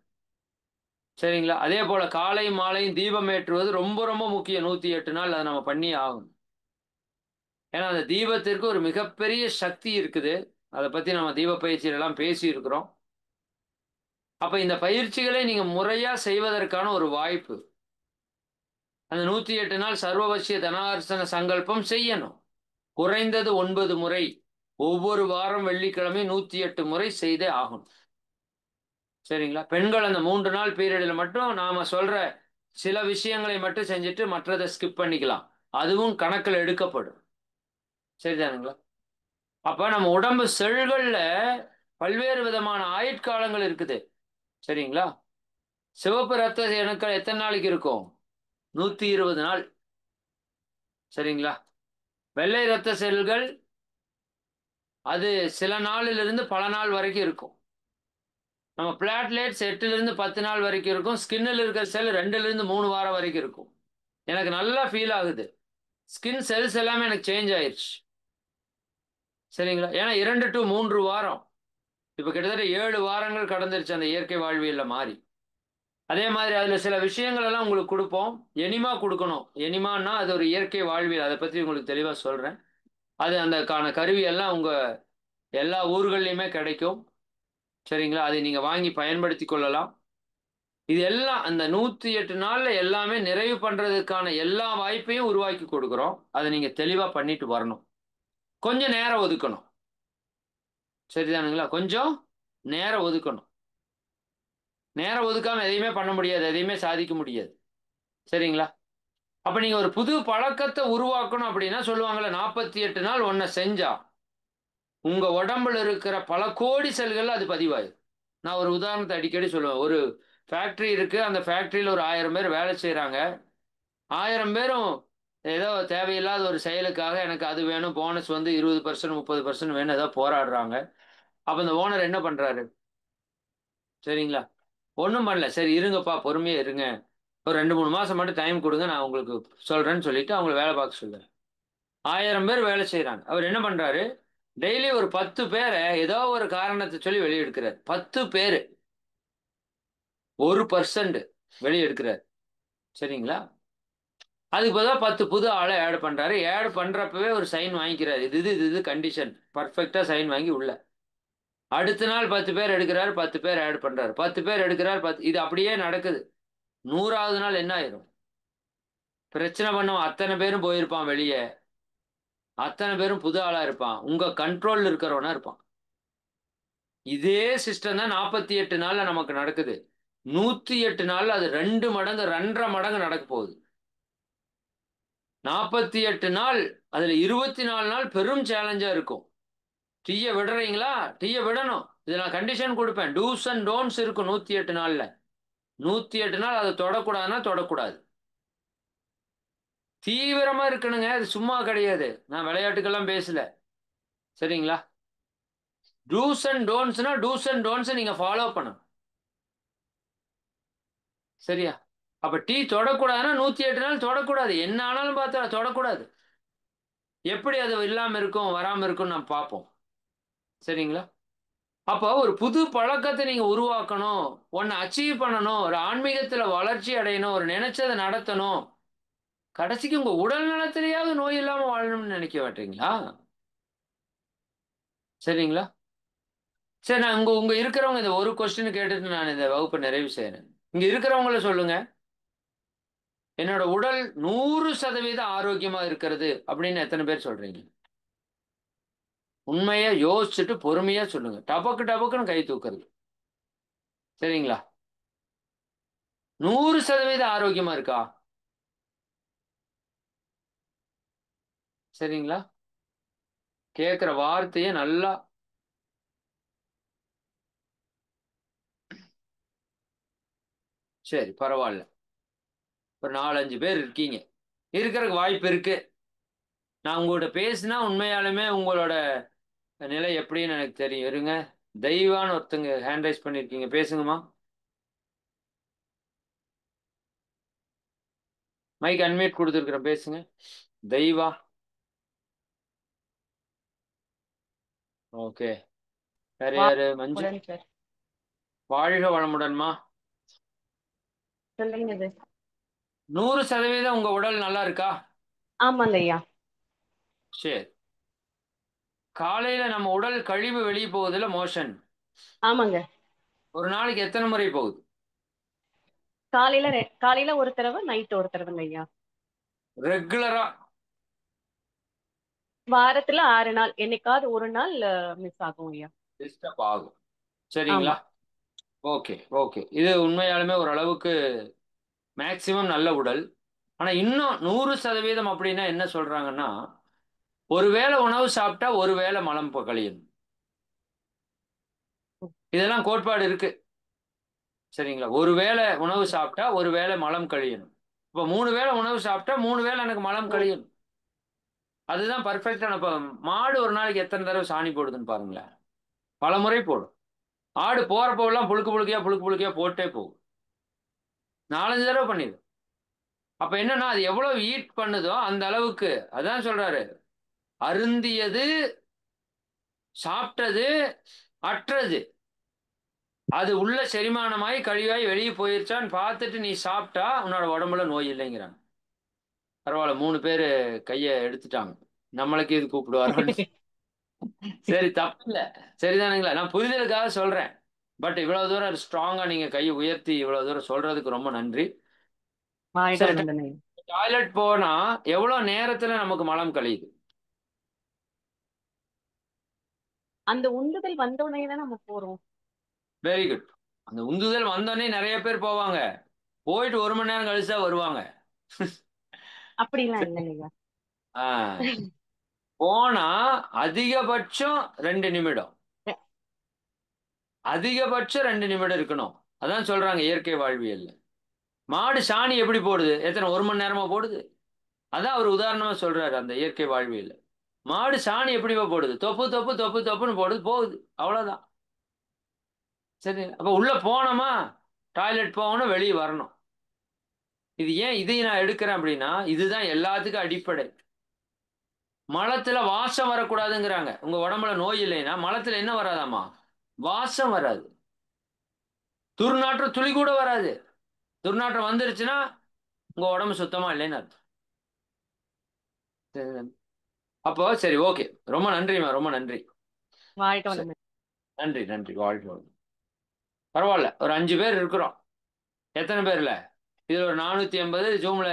சரிங்களா? அதே போல காலை மாலையும் தீபம் ஏற்றுவது ரொம்ப ரொம்ப முக்கியம். 108 நாள் அதை நம்ம பண்ணி ஆகும். ஏன்னா அந்த தீபத்திற்கு ஒரு மிகப்பெரிய சக்தி இருக்குது. அதை பத்தி நம்ம தீப பயிற்சியில எல்லாம் பேசி இருக்கிறோம். அப்ப இந்த பயிற்சிகளை நீங்க முறையா செய்வதற்கான ஒரு வாய்ப்பு. அந்த 108 நாள் சர்வவசிய தனார்சன சங்கல்பம் செய்யணும். குறைந்தது 9 முறை ஒவ்வொரு வாரம் வெள்ளிக்கிழமை 108 முறை செய்தே ஆகணும். சரிங்களா? பெண்கள் அந்த 3 நாள் பீரியடில் மட்டும் நாம சொல்ற சில விஷயங்களை மட்டும் செஞ்சுட்டு மற்றதை ஸ்கிப் பண்ணிக்கலாம். அதுவும் கணக்கில் எடுக்கப்படும். சரிதானுங்களா? அப்ப நம்ம உடம்பு செல்கள்ல பல்வேறு விதமான ஆயுட்காலங்கள் இருக்குது. சரிங்களா? சிவப்பு ரத்த அணுக்கள் எத்தனை நாளைக்கு இருக்கும்? 120 நாள். சரிங்களா? வெள்ளை ரத்த செல்கள் அது சில நாளிலிருந்து பல நாள் வரைக்கும் இருக்கும். நம்ம பிளாட்லெட்ஸ் 8லிருந்து 10 நாள் வரைக்கும் இருக்கும். ஸ்கின்னில் இருக்கிற செல் 2லிருந்து 3 வாரம் வரைக்கும் இருக்கும். எனக்கு நல்லா ஃபீல் ஆகுது. ஸ்கின் செல்ஸ் எல்லாமே எனக்கு சேஞ்ச் ஆயிடுச்சு. சரிங்களா? ஏன்னா 2 to 3 வாரம். இப்போ கிட்டத்தட்ட 7 வாரங்கள் கடந்துருச்சு அந்த இயற்கை வாழ்வியல்ல மாறி. அதே மாதிரி அதுல சில விஷயங்கள் எல்லாம் உங்களுக்கு கொடுப்போம். எனிமா கொடுக்கணும். எனிமான்னா அது ஒரு இயற்கை வாழ்வியல். அதை பத்தி உங்களுக்கு தெளிவா சொல்றேன். அது அந்தக்கான கருவி எல்லாம் உங்க எல்லா ஊர்கள்லையுமே கிடைக்கும். சரிங்களா? அதை நீங்க வாங்கி பயன்படுத்தி கொள்ளலாம். இது எல்லாம் அந்த 108 நாள்ல எல்லாமே நிறைவு பண்றதுக்கான எல்லா வாய்ப்பையும் உருவாக்கி கொடுக்குறோம். அதை நீங்க தெளிவா பண்ணிட்டு வரணும். கொஞ்சம் நேரம் ஒதுக்கணும். சரிதானுங்களா? கொஞ்சம் நேரம் ஒதுக்கணும். நேரம் ஒதுக்காம எதையுமே பண்ண முடியாது. எதையுமே சாதிக்க முடியாது. சரிங்களா? அப்ப நீங்க ஒரு புது பழக்கத்தை உருவாக்கணும் அப்படின்னா சொல்லுவாங்கல்ல 48 நாள் ஒன்ன செஞ்சா உங்க உடம்புல இருக்கிற பல கோடி செல்கள் அது பதிவாயிடும். நான் ஒரு உதாரணத்தை அடிக்கடி சொல்லுவேன். ஒரு ஃபேக்டரி இருக்கு. அந்த ஃபேக்டரியில் ஒரு 1000 பேர் வேலை செய்யறாங்க. 1000 பேரும் ஏதோ தேவையில்லாத ஒரு செயலுக்காக எனக்கு அது வேணும், போனஸ் வந்து 20% 30% வேணும், ஏதோ போராடுறாங்க. அப்ப இந்த ஓனர் என்ன பண்றாரு? சரிங்களா? ஒன்றும் பண்ணல. சரி இருங்கப்பா, பொறுமையா இருங்க, ஒரு 2 3 மாசம் மட்டும் டைம் கொடுங்க, நான் உங்களுக்கு சொல்றேன்னு சொல்லிட்டு அவங்களை வேலை பார்க்க சொல்றேன். 1000 பேர் வேலை செய்யறாங்க. அவர் என்ன பண்றாரு? டெய்லி ஒரு 10 பேரை ஏதோ ஒரு காரணத்தை சொல்லி வெளியெடுக்கிறார். 10 பேர் 1% வெளியெடுக்கிறார். சரிங்களா? அதுக்கு பதிலாக 10 புது ஆளை ஆட் பண்றாரு. ஆட் பண்றப்பவே ஒரு சைன் வாங்கிக்கிறாரு. இது கண்டிஷன் பர்ஃபெக்டா சைன் வாங்கி உள்ள. அடுத்த நாள் 10 பேர் எடுக்கிறாரு. 10 பேர் ஆட் பண்றாரு. 10 பேர் எடுக்கிறார். இது அப்படியே நடக்குது. 100வது நாள் என்ன ஆயிரும்? பிரச்சனை பண்ணவன் அத்தனை பேரும் போயிருப்பான் வெளியே. அத்தனை பேரும் புது ஆளா இருப்பான். உங்க கண்ட்ரோல் இருக்கிறவனா இருப்பான். இதே சிஸ்டம் தான் 48 நாள்ல நமக்கு நடக்குது. 108 நாள்ல அது 2 மடங்கு 2.5 மடங்கு நடக்க போகுது. 48 நாள் அதுல 24 நாள் பெரும் சேலஞ்சா இருக்கும். டீயை விடுறீங்களா? டீயை விடணும். இது நான் கண்டிஷன் கொடுப்பேன். டூஸ் அண்ட் டோன்ட்ஸ் இருக்கும் 108 நாள்ல. 108 நாள் அதை தொடக்கூடாதுன்னா தொடக்கூடாது. தீவிரமா இருக்கணுங்க. அது சும்மா கிடையாது. நான் விளையாட்டுக்கெல்லாம் பேசல. சரிங்களா? டூஸ் அண்ட் டோன்ட்ஸ்னா டூஸ் அண்ட் டோன்ட்ஸ் நீங்க ஃபாலோ பண்ணணும். சரியா? அப்ப டீ தொடக்கூடாதுன்னா 108 நாள் தொடக்கூடாது. என்ன ஆனாலும் பார்த்தா தொடக்கூடாது. எப்படி அது இல்லாம இருக்கும், வராம இருக்கும் நம்ம பார்ப்போம். சரிங்களா? அப்போ ஒரு புது பழக்கத்தை நீங்க உருவாக்கணும், ஒன்னு அச்சீவ் பண்ணணும், ஒரு ஆன்மீகத்துல வளர்ச்சி அடையணும், ஒரு நினைச்சதை நடத்தணும். கடைசிக்கு உங்க உடல் நலத்திலேயாவது நோய் இல்லாம வாழணும்னு நினைக்க மாட்டீங்களா? சரிங்களா? சரி, நான் உங்க உங்க இருக்கிறவங்க இந்த ஒரு கொஸ்டின் கேட்டுட்டு நான் இந்த வகுப்பை நிறைவு செய்யறேன். இங்க இருக்கிறவங்கள சொல்லுங்க, என்னோட உடல் 100% ஆரோக்கியமா இருக்கிறது அப்படின்னு எத்தனை பேர் சொல்றீங்க? உண்மையா யோசிச்சுட்டு பொறுமையா சொல்லுங்க. டபக்கு டபக்குன்னு கை தூக்குறது. சரிங்களா? 100% ஆரோக்கியமா இருக்கா? சரிங்களா? கேட்குற வார்த்தையை நல்லா சரி, பரவாயில்ல. ஒரு 4-5 பேர் இருக்கீங்க. இருக்கிறதுக்கு வாய்ப்பு இருக்கு. நான் உங்கள்கிட்ட பேசினா உண்மையாலுமே உங்களோட நிலை எப்படின்னு எனக்கு தெரியும். இருங்க. தெய்வான்னு ஒருத்தங்க ஹேண்ட் ரைஸ் பண்ணியிருக்கீங்க. பேசுங்கம்மா. மைக் அன்மியூட் கொடுத்துருக்குறேன், பேசுங்க. தெய்வா. ஓகே. வேற யாரு? மஞ்சு. உடன் சார். வாழ்க வளமுடன்மா. சொல்லுங்க சார். 100% உங்க உடல் நல்லா இருக்கா? ஆமாங்க ஐயா. சரி. காலையில நம்ம உடல் கழிவு வெளியே போகுதுல, மோஷன். ஆமாங்க. ஒரு நாளைக்கு எத்தனை முறை போகுது? காலையில ஒரு தடவை, நைட் ஒரு தடவைங்க ஐயா. ரெகுலரா? வாரத்துல 6 நாள், என்னைக்காவது ஒரு நாள் மிஸ் ஆகும் ஐயா. டிஸ்டர்ப் ஆகும். சரிங்களா? ஆமா. Okay, okay. இது உண்மையாலுமே ஓரளவுக்கு மேக்சிமம் நல்ல உடல். ஆனா இன்னும் 100% அப்படின்னா என்ன சொல்றாங்கன்னா, ஒரு வேளை உணவு சாப்பிட்டா ஒரு வேளை மலம் கழியணும். இதெல்லாம் கோட்பாடு இருக்கு. சரிங்களா? ஒரு வேளை உணவு சாப்பிட்டா ஒரு வேளை மலம் கழியணும். இப்போ 3 வேளை உணவு சாப்பிட்டா 3 வேளை எனக்கு மலம் கழியணும். அதுதான் பர்ஃபெக்டான. இப்போ மாடு ஒரு நாளைக்கு எத்தனை தடவை சாணி போடுதுன்னு பாருங்களேன். பல முறை போடும். ஆடு போறப்போலாம் புழுக்கு புழுக்கையா போட்டே போகும். 4-5 தடவை பண்ணிடும். அப்ப என்னன்னா, அது எவ்வளவு ஈட் பண்ணுதோ அந்த அளவுக்கு. அதான் சொல்றாரு, அருந்தியது, சாப்பிட்டது, அற்றது, அது உள்ள செரிமானமாய் கழிவாய் வெளியே போயிருச்சான்னு பார்த்துட்டு நீ சாப்பிட்டா உன்னோட உடம்புல நோய் இல்லைங்கிறாங்க. பரவாயில்ல, 3 பேரு கைய எடுத்துட்டாங்க. நம்மளுக்கு இது கூப்பிடுவாரோன்னு. சரி, தப்பு இல்ல. சரிதானுங்களா? நான் புரிதலுக்காக சொல்றேன். பட் இவ்வளவு தூரம் ஸ்ட்ராங்கா நீங்க கையை உயர்த்தி இவ்வளவு தூரம் சொல்றதுக்கு ரொம்ப நன்றி. வாழ்க சரி, வளமுடன் ஐயா. டாய்லெட் போனா எவ்வளவு நேரத்துல நமக்கு மலம் கழியுது? அந்த உந்துதல் வந்த உடனே தான் நம்ம போறோம். Very good. அந்த உந்துதல் வந்தோடனே நிறைய பேர் போவாங்க. போயிட்டு 1 மணி நேரம் கழிச்சா வருவாங்க. அப்படிலாம் இல்லைங்க ஐயா. ஆ, போனா அதிகபட்சம் 2 நிமிடம். அதிகபட்சம் 2 நிமிடம் இருக்கணும். அதான் சொல்றாங்க இயற்கை வாழ்வியல்ல. மாடு சாணி எப்படி போடுது? எத்தனை 1 மணி நேரமா போடுது? அதான் அவர் உதாரணமா சொல்றாரு அந்த இயற்கை வாழ்வியல்ல. மாடு சாணி எப்படிவா போடுது? தொப்பு தொப்பு தொப்பு தொப்புன்னு போடுது, போகுது. அவ்வளவுதான். சரி, அப்ப உள்ள போனோமா, டாய்லெட் போகணும், வெளியே வரணும். இது ஏன் இதையும் நான் எடுக்கிறேன் அப்படின்னா, இதுதான் எல்லாத்துக்கும் அடிப்படை. மலத்துல வாசம் வரக்கூடாதுங்கிறாங்க. உங்க உடம்புல நோய் இல்லைன்னா மலத்துல என்ன வராதாமா? வாசம் வராது. துர்நாற்றம் துளி கூட வராது. துர்நாற்றம் வந்துருச்சுன்னா உங்க உடம்பு சுத்தமா இல்லைன்னு அர்த்தம். அப்போ சரி, ஓகே. ரொம்ப நன்றிம்மா, ரொம்ப நன்றி. வாழ்க சரி, வளமுடன். நன்றி, நன்றி. வாழ்க்கை வளமுடன். பரவாயில்ல, ஒரு 5 பேர் இருக்கிறோம். எத்தனை பேர்ல? இதுல ஒரு 480, ஜூம்ல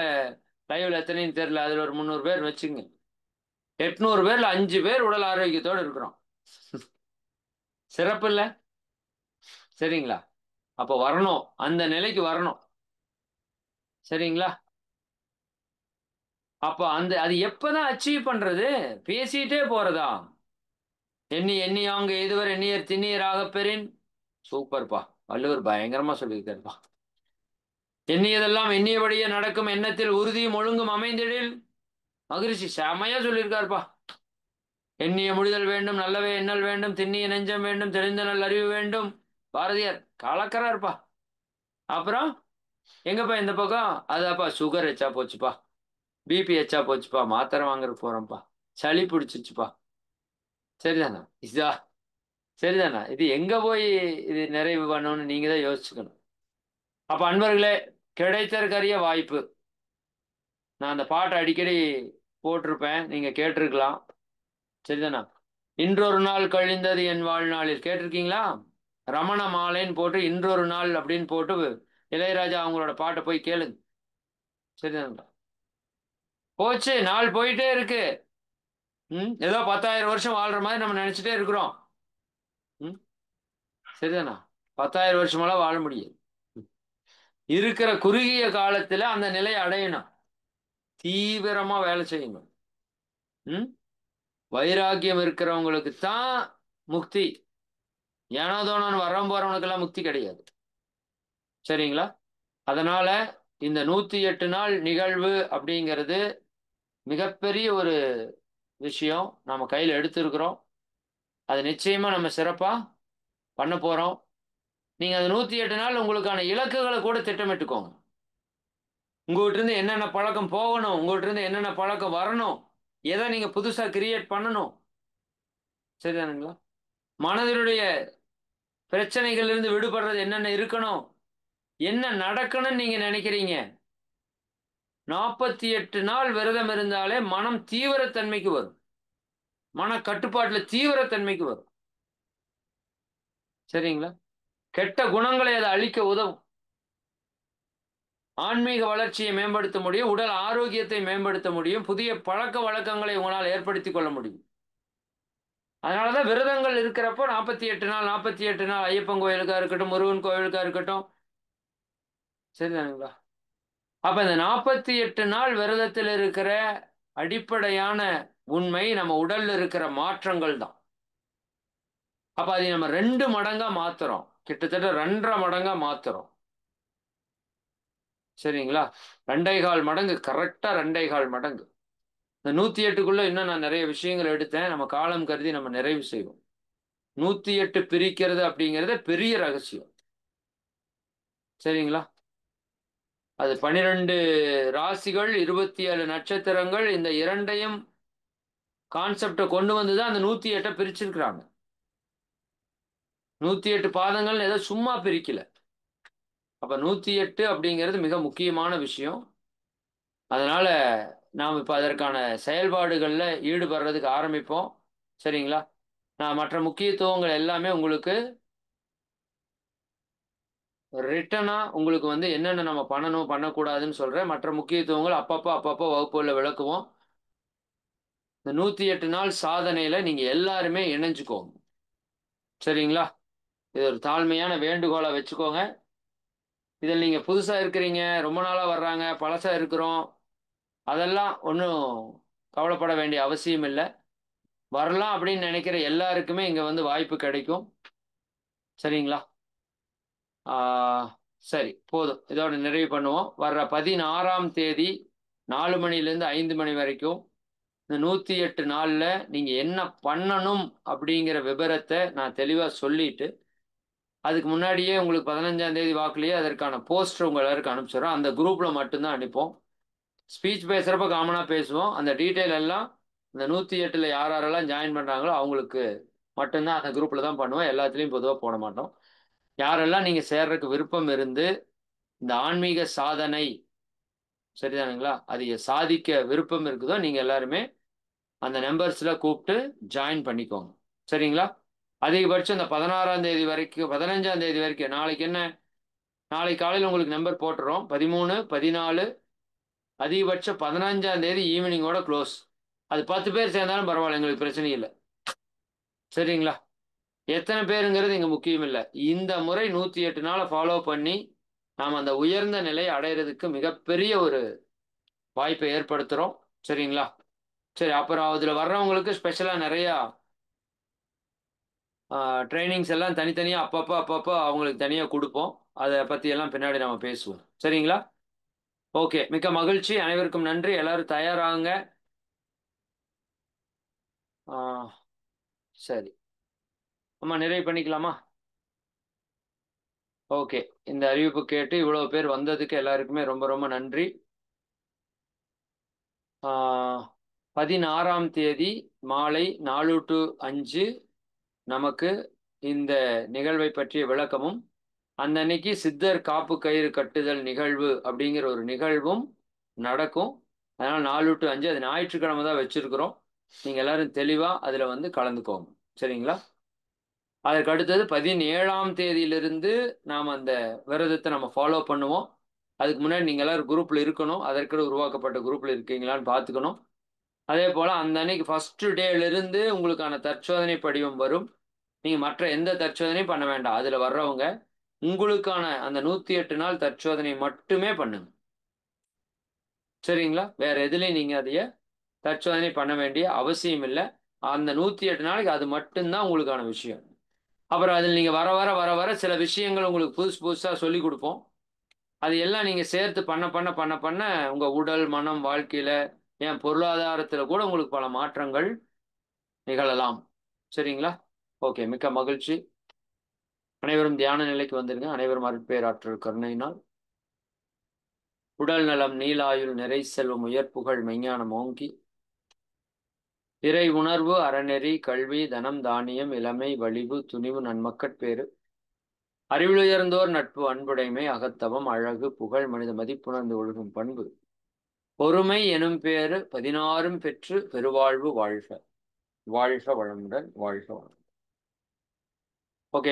லைவ்ல எத்தனைன்னு தெரியல. அதுல ஒரு 300 பேர் வச்சுங்க. 800 பேர்ல 5 பேர் உடல் ஆரோக்கியத்தோடு இருக்கிறோம். சிறப்பு இல்ல? சரிங்களா? அப்ப வரணும், அந்த நிலைக்கு வரணும். சரிங்களா? அப்ப அந்த அது எப்பதான் அச்சீவ் பண்றது? பேசிட்டே போறதா? எண்ணி எண்ணி அவங்க இதுவரை எண்ணியர் திண்ணியராக பெறின். சூப்பர்ப்பா. வள்ளுவர் பயங்கரமா சொல்லியிருக்காருப்பா. எண்ணியதெல்லாம் எண்ணியபடியே நடக்கும், எண்ணத்தில் உறுதியும் ஒழுங்கும் அமைந்திடில். மகிழ்ச்சி செமையா சொல்லியிருக்காருப்பா. எண்ணிய முடிதல் வேண்டும், நல்லவே எண்ணல் வேண்டும், திண்ணிய நெஞ்சம் வேண்டும், தெளிந்த நல் அறிவு வேண்டும். பாரதியார் கலக்கறாருப்பா. அப்புறம் எங்கப்பா இந்த பக்கம்? அதாப்பா சுகர் எச்சா போச்சுப்பா, பிபி எச்சா போச்சுப்பா, மாத்திரை வாங்குற போறோம்ப்பா, சளி பிடிச்சிச்சுப்பா. சரிதானா? இதா சரிதானா? இது எங்க போய் இது நிறைவு பண்ணணும்னு நீங்க தான் யோசிச்சுக்கணும். அப்ப அன்பர்களே, கிடைத்தற்கரிய வாய்ப்பு. நான் அந்த பாட்டை அடிக்கடி போட்டிருப்பேன், நீங்க கேட்டிருக்கலாம். சரிதானா? இன்றொரு நாள் கழிந்தது என் வாழ்நாளில் கேட்டிருக்கீங்களா? ரமண மாலைன்னு போட்டு இன்றொரு நாள் அப்படின்னு போட்டு இளையராஜா அவங்களோட பாட்டை போய் கேளுங்க. சரிதானா? போச்சு, நாள் போயிட்டே இருக்கு. ஏதோ 10,000 வருஷம் வாழ்ற மாதிரி நம்ம நினைச்சிட்டே இருக்கிறோம். ம் சரிதானா? 10,000 வருஷமெல்லாம் வாழ முடியாது. இருக்கிற குறுகிய காலத்துல அந்த நிலையை அடையணும். தீவிரமா வேலை செய்யணும். ம் வைராக்கியம் இருக்கிறவங்களுக்கு தான் முக்தி. ஏனோ தோணுன்னு வரவும் போறவனுக்கெல்லாம் முக்தி கிடையாது. சரிங்களா? அதனால இந்த 108 நாள் நிகழ்வு அப்படிங்கிறது மிகப்பெரிய ஒரு விஷயம் நம்ம கையில் எடுத்திருக்கிறோம். அது நிச்சயமா நம்ம சிறப்பா பண்ண போறோம். நீங்க அந்த 108 நாள் உங்களுக்கான இலக்குகளை கூட திட்டமிட்டுக்கோங்க. உங்ககிட்ட இருந்து என்னென்ன பழக்கம் போகணும், உங்ககிட்ட இருந்து என்னென்ன பழக்கம் வரணும், எதை நீங்க புதுசா கிரியேட் பண்ணணும். சரிதானுங்களா? மனதினுடைய பிரச்சனைகள் இருந்து விடுபடுறது என்னென்ன இருக்கணும், என்ன நடக்கணும்னு நீங்க நினைக்கிறீங்க. 48 நாள் விரதம் இருந்தாலே மனம் தீவிரத்தன்மைக்கு வரும். மன கட்டுப்பாட்டுல தீவிரத்தன்மைக்கு வரும். சரிங்களா? கெட்ட குணங்களை அதை அழிக்க உதவும். ஆன்மீக வளர்ச்சியை மேம்படுத்த முடியும், உடல் ஆரோக்கியத்தை மேம்படுத்த முடியும், புதிய பழக்க வழக்கங்களை உங்களால் ஏற்படுத்திக் கொள்ள முடியும். அதனாலதான் விரதங்கள் இருக்கிறப்போ 48 நாள் ஐயப்பன் கோயிலுக்கா இருக்கட்டும், முருகன் கோயிலுக்கா இருக்கட்டும். சரிதானுங்களா? அப்ப இந்த 48 நாள் விரதத்தில் இருக்கிற அடிப்படையான உண்மை நம்ம உடல்ல இருக்கிற மாற்றங்கள் தான். அப்ப அதை நம்ம 2 மடங்கா மாத்துறோம். கிட்டத்தட்ட 2.5 மடங்கா மாத்துறோம். சரிங்களா? 2.25 மடங்கு, கரெக்டா 2.25 மடங்கு. இந்த 108க்குள்ள இன்னும் நான் நிறைய விஷயங்கள் எடுத்தேன். நம்ம காலம் கருதி நம்ம நிறைவு செய்வோம். 108 பிரிக்கிறது அப்படிங்கிறது பெரிய ரகசியம். சரிங்களா? அது 12 ராசிகள், 27 நட்சத்திரங்கள், இந்த இரண்டையும் கான்செப்டை கொண்டு வந்துதான் அந்த 108 பிரிச்சிருக்கிறாங்க. 108 பாதங்கள் ஏதோ சும்மா பிரிக்கல. அப்ப 108 அப்படிங்கிறது மிக முக்கியமான விஷயம். அதனால நாம் இப்ப அதற்கான செயல்பாடுகள்ல ஈடுபடுறதுக்கு ஆரம்பிப்போம். சரிங்களா? நான் மற்ற முக்கியத்துவங்கள் எல்லாமே உங்களுக்கு ரிட்டனா உங்களுக்கு வந்து என்னென்ன நம்ம பண்ணணும் பண்ணக்கூடாதுன்னு சொல்றேன். மற்ற முக்கியத்துவங்கள் அப்பப்போ வகுப்புல விளக்குவோம். இந்த 108 நாள் சாதனையில நீங்க எல்லாருமே இணைஞ்சுக்கோங்க. சரிங்களா? இது ஒரு தாழ்மையான வேண்டுகோளை வச்சுக்கோங்க. இதில் நீங்க புதுசா இருக்கிறீங்க, ரொம்ப நாளா வர்றாங்க, பழசா இருக்கிறோம், அதெல்லாம் ஒன்றும் கவலைப்பட வேண்டிய அவசியம் இல்லை. வரலாம் அப்படின்னு நினைக்கிற எல்லாருக்குமே இங்க வந்து வாய்ப்பு கிடைக்கும். சரிங்களா? சரி, போதும். இதோட நிறைவு பண்ணுவோம். வர்ற 16ஆம் தேதி 4 மணிலேருந்து 5 மணி வரைக்கும் இந்த 108 நாள்ல நீங்க என்ன பண்ணணும் அப்படிங்கிற விபரத்தை நான் தெளிவா சொல்லிட்டு, அதுக்கு முன்னாடியே உங்களுக்கு 15ஆம் தேதி வாக்குலயே அதற்கான போஸ்டர் உங்க எல்லாருக்கும் அனுப்பிச்சிடுறோம். அந்த குரூப்ல மட்டும்தான் அனுப்போம். ஸ்பீச் பேசுறப்ப காமனா பேசுவோம். அந்த டீட்டெயில் எல்லாம் இந்த 108ல யாரெல்லாம் ஜாயின் பண்றாங்களோ அவங்களுக்கு மட்டும்தான் அந்த குரூப்ல தான் பண்ணுவோம். எல்லாத்துலேயும் பொதுவாக போட மாட்டோம். யாரெல்லாம் நீங்க சேர்றதுக்கு விருப்பம் இருந்து இந்த ஆன்மீக சாதனை, சரிதானுங்களா, அதை சாதிக்க விருப்பம் இருக்குதோ நீங்க எல்லாருமே அந்த நம்பர்ஸ்ல கூப்பிட்டு ஜாயின் பண்ணிக்கோங்க. சரிங்களா? அதிகபட்சம் இந்த 16ஆம் தேதி வரைக்கும், 15ஆம் தேதி வரைக்கும். நாளைக்கு என்ன, நாளைக்கு காலையில் உங்களுக்கு நம்பர் போட்டுறோம். 13, 14, அதிகபட்சம் 15ஆம் தேதி ஈவினிங்கோட க்ளோஸ். அது 10 பேர் சேர்ந்தாலும் பரவாயில்ல, எங்களுக்கு பிரச்சனை இல்லை. சரிங்களா? எத்தனை பேருங்கிறது இங்க முக்கியம் இல்லை. இந்த முறை 108 நாளை ஃபாலோ பண்ணி நாம் அந்த உயர்ந்த நிலையை அடையிறதுக்கு மிகப்பெரிய ஒரு வாய்ப்பை ஏற்படுத்துறோம். சரிங்களா? சரி, அப்புறம் அதுல வர்றவங்களுக்கு ஸ்பெஷலா நிறைய ட்ரைனிங்ஸ் எல்லாம் தனித்தனியா அப்பப்போ அவங்களுக்கு தனியா கொடுப்போம். அதை பத்தி எல்லாம் பின்னாடி நம்ம பேசுவோம். சரிங்களா? ஓகே, மிக்க மகிழ்ச்சி. அனைவருக்கும் நன்றி. எல்லாரும் தயாராகுங்க. சரி, அம்மா நிறைவு பண்ணிக்கலாமா? ஓகே, இந்த அறிவிப்பு கேட்டு இவ்வளவு பேர் வந்ததுக்கு எல்லாருக்குமே ரொம்ப ரொம்ப நன்றி. 16ஆம் தேதி மாலை 4 to 5 நமக்கு இந்த நிகழ்வை பற்றிய விளக்கமும், அந்த அன்னைக்கு சித்தர் காப்பு கயிறு கட்டுதல் நிகழ்வு அப்படிங்கிற ஒரு நிகழ்வும் நடக்கும். அதனால 4 to 5, அது ஞாயிற்றுக்கிழமை தான் வச்சிருக்கிறோம். நீங்க எல்லாரும் தெளிவா அதுல வந்து கலந்துக்கோங்க. சரிங்களா? அதற்கு அடுத்தது 17ஆம் தேதியிலிருந்து நாம் அந்த விரதத்தை நம்ம ஃபாலோ பண்ணுவோம். அதுக்கு முன்னாடி நீங்க எல்லாரும் குரூப்ல இருக்கணும். அதற்கு உருவாக்கப்பட்ட குரூப்ல இருக்கீங்களான்னு பார்த்துக்கணும். அதே போல அந்த அன்னைக்கு ஃபர்ஸ்ட் டேல இருந்து உங்களுக்கான தற்சோதனை படிவம் வரும். நீங்க மற்ற எந்த தற்சோதனையும் பண்ண வேண்டாம். அதுல வர்றவங்க உங்களுக்கான அந்த 108 நாள் தற்சோதனை மட்டுமே பண்ணுங்க. சரிங்களா? வேற எதுலையும் நீங்க அதைய தற்சோதனை பண்ண வேண்டிய அவசியம் இல்லை. அந்த 108 நாளைக்கு அது மட்டும்தான் உங்களுக்கான விஷயம். அப்புறம் அதில் நீங்க வர வர சில விஷயங்கள் உங்களுக்கு புதுசா சொல்லி கொடுப்போம். அது எல்லாம் நீங்க சேர்த்து பண்ண பண்ண பண்ண பண்ண உங்க உடல், மனம், வாழ்க்கையில, ஏன் பொருளாதாரத்துல கூட உங்களுக்கு பல மாற்றங்கள் நிகழலாம். சரிங்களா? ஓகே, மிக்க மகிழ்ச்சி. அனைவரும் தியான நிலைக்கு வந்துருங்க. அனைவரும் அருட்பேராற்றல் கருணையினால் உடல் நலம், நீலாயுள், நிறை செல்வம், உயர்ப்புகழ், மெஞ்ஞானம் ஓங்கி இறை உணர்வு, அறநெறி, கல்வி, தனம், தானியம், இளமை, வலிவு, துணிவு, நன்மக்கட்பேறு, அறிவிலுயர்ந்தோர் நட்பு, அன்புடைமை, அகத்தவம், அழகு, புகழ், மனித மதிப்புணர்ந்து ஒழுகும் பண்பு, பொறுமை எனும் பேறு 16 பெற்று பெருவாழ்வு வாழ்க. வாழ்க வளமுடன். வாழ்க வளமுடன். ஓகே.